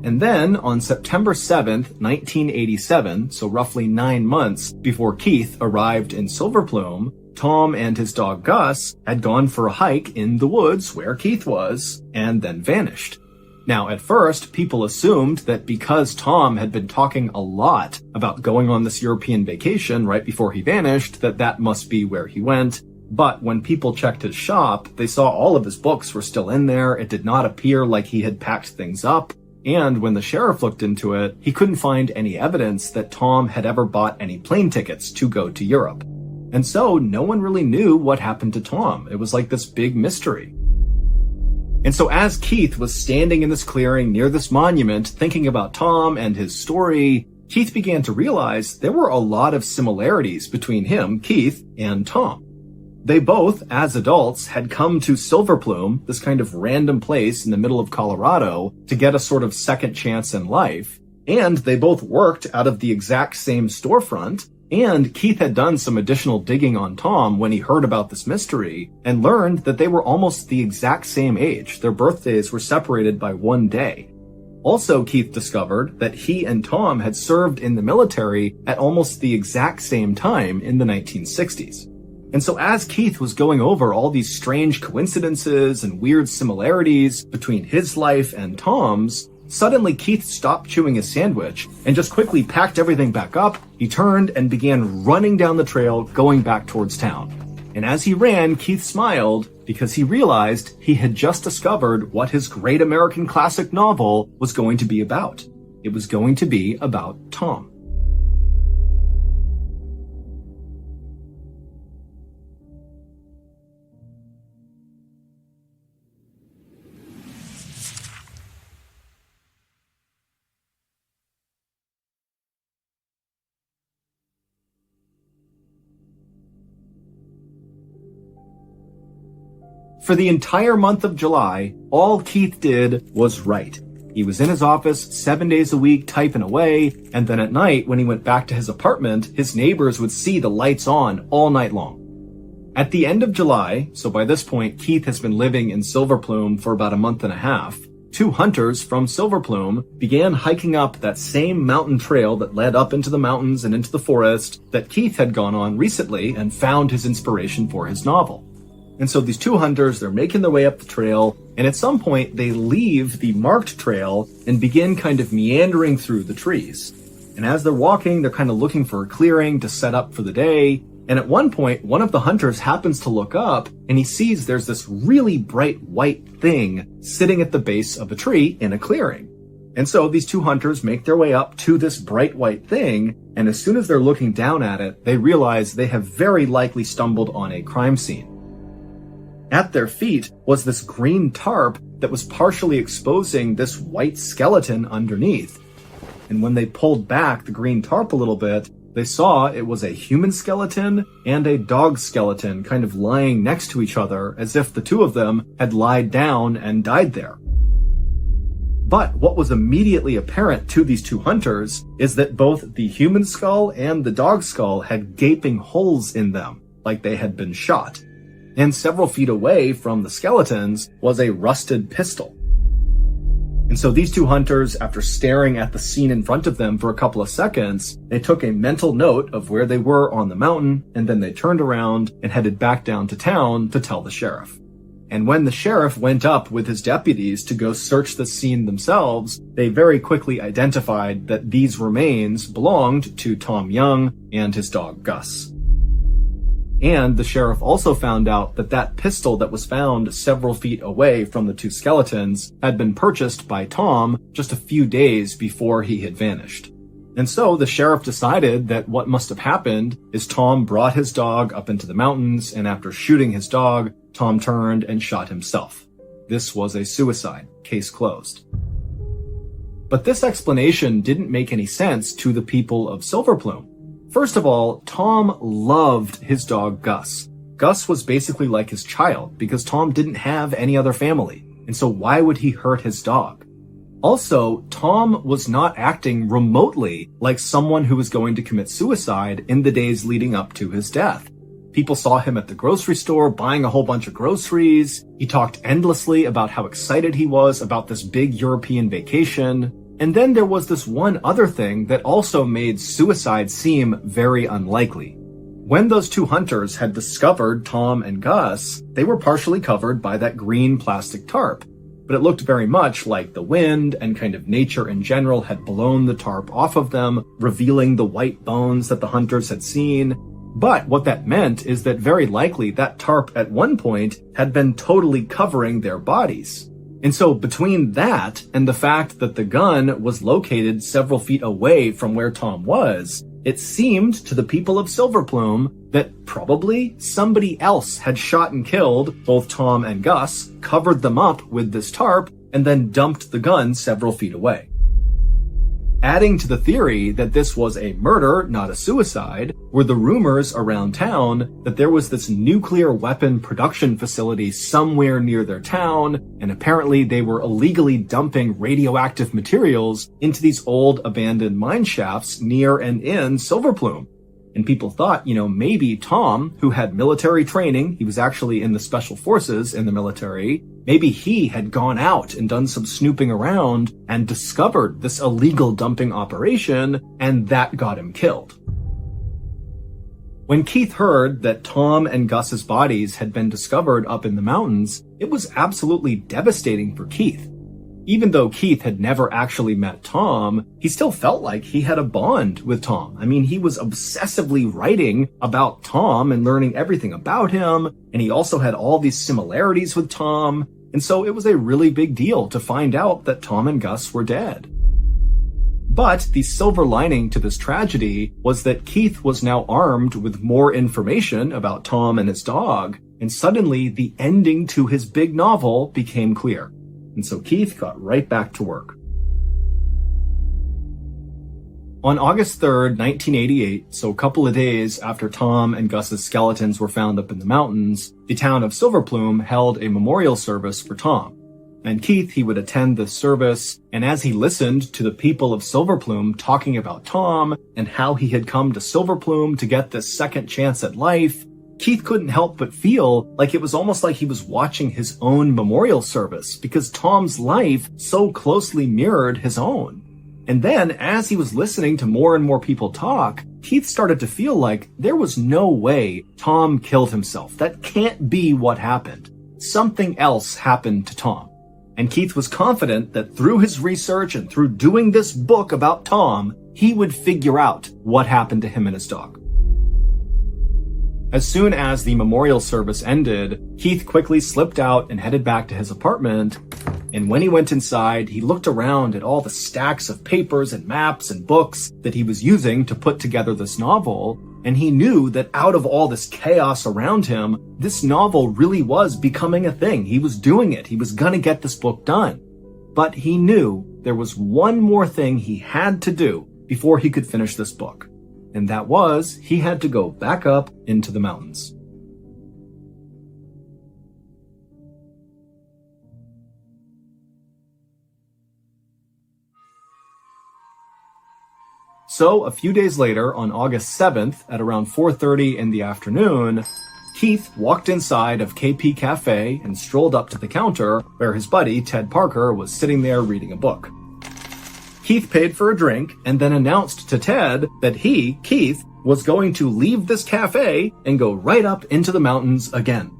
And then, on September 7th, 1987, so roughly 9 months before Keith arrived in Silver Plume, Tom and his dog Gus had gone for a hike in the woods where Keith was, and then vanished. Now, at first, people assumed that because Tom had been talking a lot about going on this European vacation right before he vanished, that must be where he went. But when people checked his shop, they saw all of his books were still in there. It did not appear like he had packed things up. And when the sheriff looked into it, he couldn't find any evidence that Tom had ever bought any plane tickets to go to Europe. And so no one really knew what happened to Tom. It was like this big mystery. And so as Keith was standing in this clearing near this monument, thinking about Tom and his story, Keith began to realize there were a lot of similarities between him, Keith, and Tom. They both, as adults, had come to Silver Plume, this kind of random place in the middle of Colorado, to get a sort of second chance in life. And they both worked out of the exact same storefront. And Keith had done some additional digging on Tom when he heard about this mystery and learned that they were almost the exact same age. Their birthdays were separated by 1 day. Also, Keith discovered that he and Tom had served in the military at almost the exact same time in the 1960s. And so as Keith was going over all these strange coincidences and weird similarities between his life and Tom's, suddenly Keith stopped chewing his sandwich and just quickly packed everything back up. He turned and began running down the trail, going back towards town. And as he ran, Keith smiled because he realized he had just discovered what his great American classic novel was going to be about. It was going to be about Tom. For the entire month of July, all Keith did was write. He was in his office 7 days a week typing away, and then at night when he went back to his apartment, his neighbors would see the lights on all night long. At the end of July, so by this point Keith has been living in Silver Plume for about a month and a half, 2 hunters from Silver Plume began hiking up that same mountain trail that led up into the mountains and into the forest that Keith had gone on recently and found his inspiration for his novel. And so these 2 hunters, they're making their way up the trail, and at some point they leave the marked trail and begin kind of meandering through the trees. And as they're walking, they're kind of looking for a clearing to set up for the day. And at one point, one of the hunters happens to look up and he sees there's this really bright white thing sitting at the base of a tree in a clearing. And so these 2 hunters make their way up to this bright white thing, and as soon as they're looking down at it, they realize they have very likely stumbled on a crime scene. At their feet was this green tarp that was partially exposing this white skeleton underneath. And when they pulled back the green tarp a little bit, They saw it was a human skeleton and a dog skeleton kind of lying next to each other as if the two of them had lied down and died there. But what was immediately apparent to these two hunters is that both the human skull and the dog skull had gaping holes in them, like they had been shot. And several feet away from the skeletons was a rusted pistol. And so these two hunters, after staring at the scene in front of them for a couple of seconds, they took a mental note of where they were on the mountain, and then they turned around and headed back down to town to tell the sheriff. And when the sheriff went up with his deputies to go search the scene themselves, they very quickly identified that these remains belonged to Tom Young and his dog Gus. And the sheriff also found out that that pistol that was found several feet away from the two skeletons had been purchased by Tom just a few days before he had vanished. And so the sheriff decided that what must have happened is Tom brought his dog up into the mountains, and after shooting his dog, Tom turned and shot himself. This was a suicide, case closed. But this explanation didn't make any sense to the people of Silver Plume. First of all, Tom loved his dog Gus. Gus was basically like his child because Tom didn't have any other family, and so why would he hurt his dog? Also, Tom was not acting remotely like someone who was going to commit suicide in the days leading up to his death. People saw him at the grocery store buying a whole bunch of groceries. He talked endlessly about how excited he was about this big European vacation. And then there was this one other thing that also made suicide seem very unlikely. When those two hunters had discovered Tom and Gus, they were partially covered by that green plastic tarp. But it looked very much like the wind and kind of nature in general had blown the tarp off of them, revealing the white bones that the hunters had seen. But what that meant is that very likely that tarp at one point had been totally covering their bodies. And so between that and the fact that the gun was located several feet away from where Tom was, it seemed to the people of Silver Plume that probably somebody else had shot and killed both Tom and Gus, covered them up with this tarp, and then dumped the gun several feet away. Adding to the theory that this was a murder, not a suicide, were the rumors around town that there was this nuclear weapon production facility somewhere near their town, and apparently they were illegally dumping radioactive materials into these old abandoned mine shafts near and in Silver Plume. And people thought, maybe Tom, who had military training, he was actually in the special forces in the military, maybe he had gone out and done some snooping around and discovered this illegal dumping operation, and that got him killed. When Keith heard that Tom and Gus's bodies had been discovered up in the mountains, it was absolutely devastating for Keith. Even though Keith had never actually met Tom, he still felt like he had a bond with Tom. I mean, he was obsessively writing about Tom and learning everything about him, and he also had all these similarities with Tom, and so it was a really big deal to find out that Tom and Gus were dead. But the silver lining to this tragedy was that Keith was now armed with more information about Tom and his dog, and suddenly the ending to his big novel became clear. And so Keith got right back to work. On August 3rd, 1988, so a couple of days after Tom and Gus's skeletons were found up in the mountains, the town of Silver Plume held a memorial service for Tom. And Keith, he would attend this service, and as he listened to the people of Silver Plume talking about Tom and how he had come to Silver Plume to get this second chance at life, Keith couldn't help but feel like it was almost like he was watching his own memorial service because Tom's life so closely mirrored his own. And then, as he was listening to more and more people talk, Keith started to feel like there was no way Tom killed himself. That can't be what happened. Something else happened to Tom. And Keith was confident that through his research and through doing this book about Tom, he would figure out what happened to him and his dog. As soon as the memorial service ended, Keith quickly slipped out and headed back to his apartment. And when he went inside, he looked around at all the stacks of papers and maps and books that he was using to put together this novel. And he knew that out of all this chaos around him, this novel really was becoming a thing. He was doing it. He was gonna get this book done. But he knew there was one more thing he had to do before he could finish this book. and that was he had to go back up into the mountains. So, a few days later, on August 7th, at around 4:30 in the afternoon, Keith walked inside of KP Cafe and strolled up to the counter where his buddy, Ted Parker, was sitting there reading a book. Keith paid for a drink and then announced to Ted that he, Keith, was going to leave this cafe and go right up into the mountains again.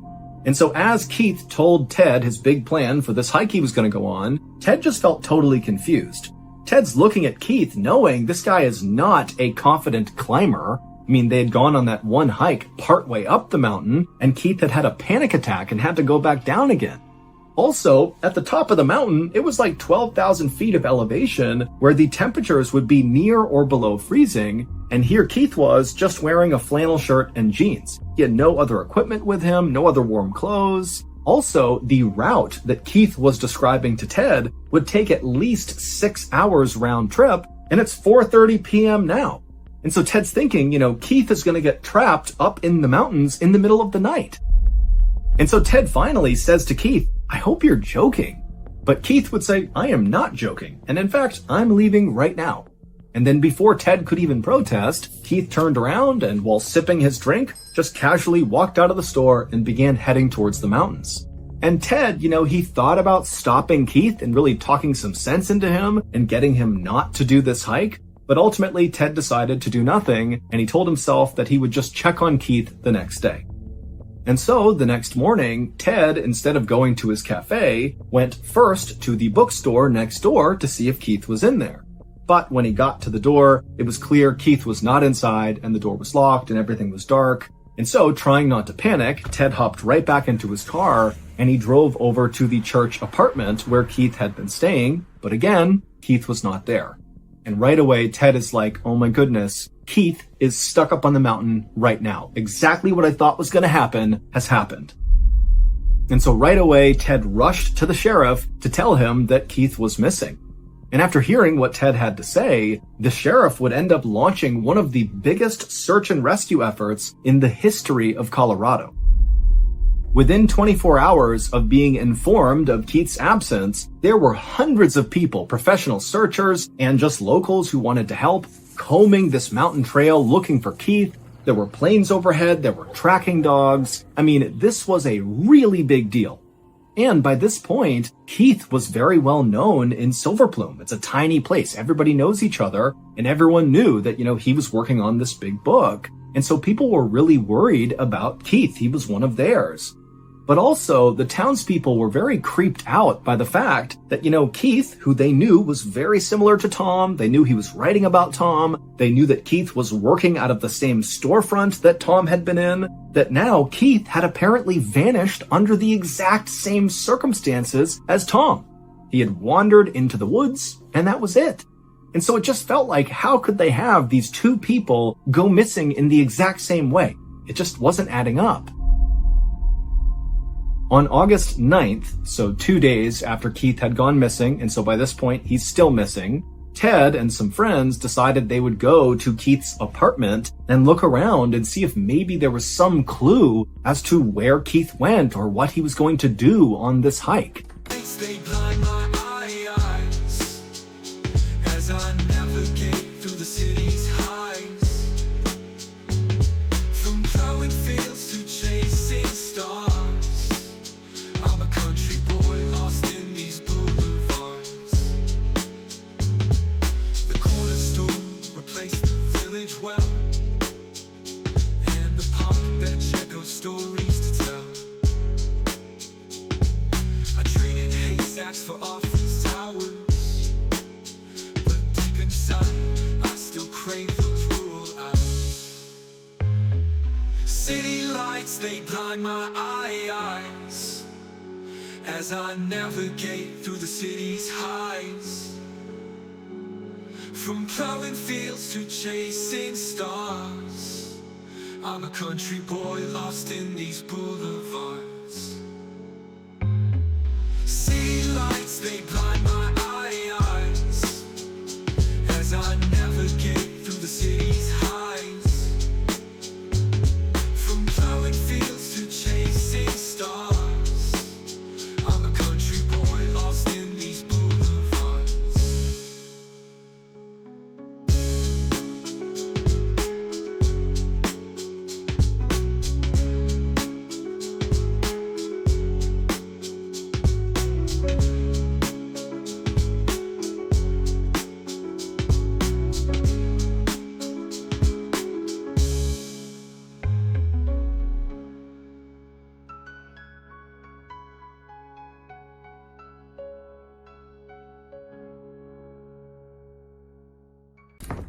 And so as Keith told Ted his big plan for this hike he was going to go on, Ted just felt totally confused. Ted's looking at Keith knowing this guy is not a confident climber. I mean, they had gone on that one hike partway up the mountain, and Keith had had a panic attack and had to go back down again. Also, at the top of the mountain, it was like 12,000 feet of elevation where the temperatures would be near or below freezing, and here Keith was just wearing a flannel shirt and jeans. He had no other equipment with him, no other warm clothes. Also, the route that Keith was describing to Ted would take at least 6 hours round trip, and it's 4:30 p.m. now. And so Ted's thinking, Keith is going to get trapped up in the mountains in the middle of the night. And so Ted finally says to Keith, "I hope you're joking." But Keith would say, "I am not joking. And in fact, I'm leaving right now." And then before Ted could even protest, Keith turned around and while sipping his drink, just casually walked out of the store and began heading towards the mountains. And Ted, he thought about stopping Keith and really talking some sense into him and getting him not to do this hike. But ultimately, Ted decided to do nothing, and he told himself that he would just check on Keith the next day. And so, the next morning, Ted, instead of going to his cafe, went first to the bookstore next door to see if Keith was in there. But when he got to the door, it was clear Keith was not inside, and the door was locked, and everything was dark. And so, trying not to panic, Ted hopped right back into his car, and he drove over to the church apartment where Keith had been staying. But again, Keith was not there. And right away, Ted is like, "Oh my goodness, Keith is stuck up on the mountain right now. Exactly what I thought was going to happen has happened." And so right away, Ted rushed to the sheriff to tell him that Keith was missing. And after hearing what Ted had to say, the sheriff would end up launching one of the biggest search and rescue efforts in the history of Colorado. Within 24 hours of being informed of Keith's absence, there were hundreds of people, professional searchers, and just locals who wanted to help, combing this mountain trail looking for Keith. There were planes overhead, there were tracking dogs. I mean, this was a really big deal. And by this point, Keith was very well known in Silver Plume. It's a tiny place. Everybody knows each other, and everyone knew that, he was working on this big book. And so people were really worried about Keith. He was one of theirs. But also, the townspeople were very creeped out by the fact that, Keith, who they knew was very similar to Tom, they knew he was writing about Tom, they knew that Keith was working out of the same storefront that Tom had been in, that now Keith had apparently vanished under the exact same circumstances as Tom. He had wandered into the woods, and that was it. And so it just felt like, how could they have these two people go missing in the exact same way? It just wasn't adding up. On August 9th, so 2 days after Keith had gone missing, and so by this point he's still missing, Ted and some friends decided they would go to Keith's apartment and look around and see if maybe there was some clue as to where Keith went or what he was going to do on this hike. They blind my eyes as I navigate through the city's highs, from plowing fields to chasing stars. I'm a country boy lost in these boulevards. The corner store replaced the village well, and the pub that echoes stories to tell. I traded haystacks for office towers, but deep inside I still crave those rural hours. City lights, they blind my eyes as I navigate through the city's highs, from plowing fields to chasing stars. I'm a country boy lost in these boulevards. City lights, they blind my eyes as I navigate through the city's highs,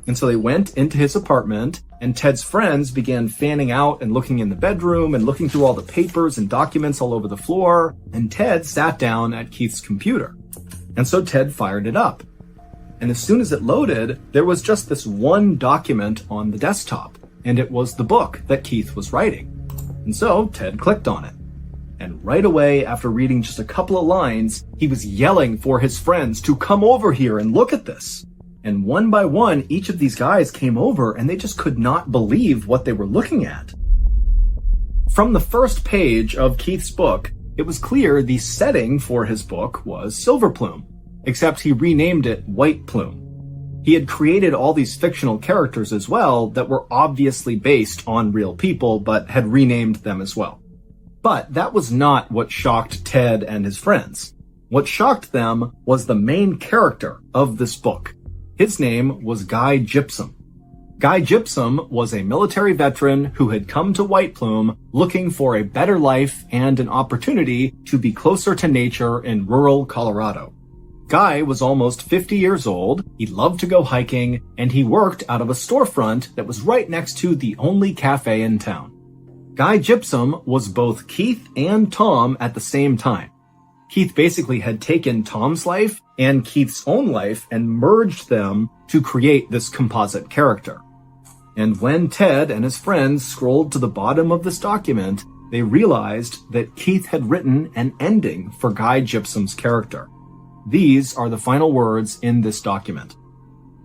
And so they went into his apartment, and Ted's friends began fanning out and looking in the bedroom and looking through all the papers and documents all over the floor, and Ted sat down at Keith's computer. And so Ted fired it up. And as soon as it loaded, there was just this one document on the desktop, and it was the book that Keith was writing. And so Ted clicked on it. And right away, after reading just a couple of lines, he was yelling for his friends to come over here and look at this. And one by one, each of these guys came over and they just could not believe what they were looking at. From the first page of Keith's book, it was clear the setting for his book was Silver Plume, except he renamed it White Plume. He had created all these fictional characters as well that were obviously based on real people, but had renamed them as well. But that was not what shocked Ted and his friends. What shocked them was the main character of this book. His name was Guy Gypsum. Guy Gypsum was a military veteran who had come to White Plume looking for a better life and an opportunity to be closer to nature in rural Colorado. Guy was almost 50 years old, he loved to go hiking, and he worked out of a storefront that was right next to the only cafe in town. Guy Gypsum was both Keith and Tom at the same time. Keith basically had taken Tom's life and Keith's own life and merged them to create this composite character. And when Ted and his friends scrolled to the bottom of this document, they realized that Keith had written an ending for Guy Gypsum's character. These are the final words in this document.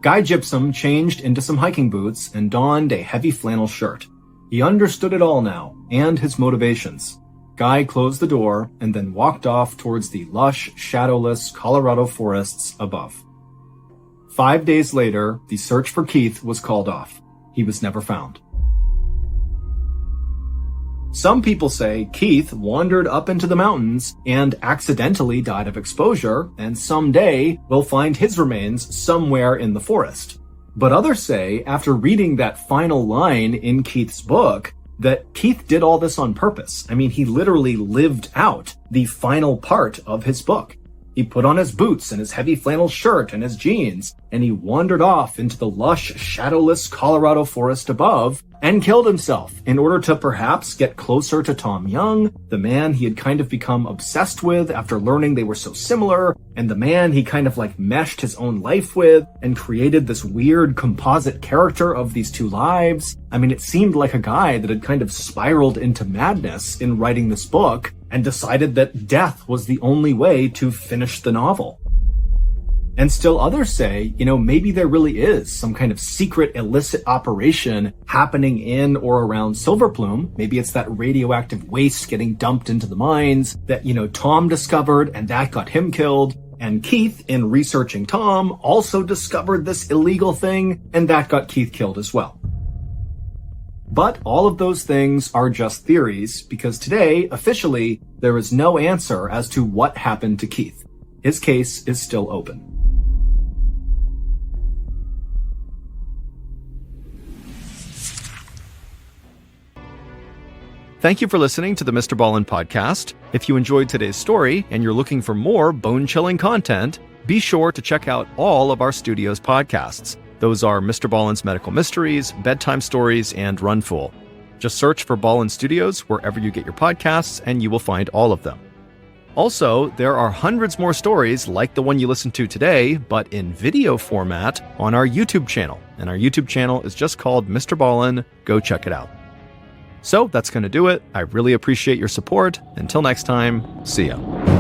Guy Gypsum changed into some hiking boots and donned a heavy flannel shirt. He understood it all now, and his motivations. Guy closed the door and then walked off towards the lush, shadowless Colorado forests above. 5 days later, the search for Keith was called off. He was never found. Some people say Keith wandered up into the mountains and accidentally died of exposure, and someday we'll find his remains somewhere in the forest. But others say, after reading that final line in Keith's book, that Keith did all this on purpose. I mean, he literally lived out the final part of his book. He put on his boots and his heavy flannel shirt and his jeans, and he wandered off into the lush, shadowless Colorado forest above and killed himself in order to perhaps get closer to Tom Young, the man he had kind of become obsessed with after learning they were so similar, and the man he kind of like meshed his own life with and created this weird composite character of these two lives. I mean, it seemed like a guy that had kind of spiraled into madness in writing this book and decided that death was the only way to finish the novel. And still others say, maybe there really is some kind of secret illicit operation happening in or around Silver Plume. Maybe it's that radioactive waste getting dumped into the mines that, Tom discovered and that got him killed. And Keith, in researching Tom, also discovered this illegal thing and that got Keith killed as well. But all of those things are just theories because today, officially, there is no answer as to what happened to Keith. His case is still open. Thank you for listening to the MrBallen podcast. If you enjoyed today's story and you're looking for more bone-chilling content, be sure to check out all of our studio's podcasts. Those are MrBallen's Medical Mysteries, Bedtime Stories, and Runful. Just search for Ballen Studios wherever you get your podcasts and you will find all of them. Also, there are hundreds more stories like the one you listened to today, but in video format on our YouTube channel. And our YouTube channel is just called MrBallen. Go check it out. So that's going to do it. I really appreciate your support. Until next time, see ya.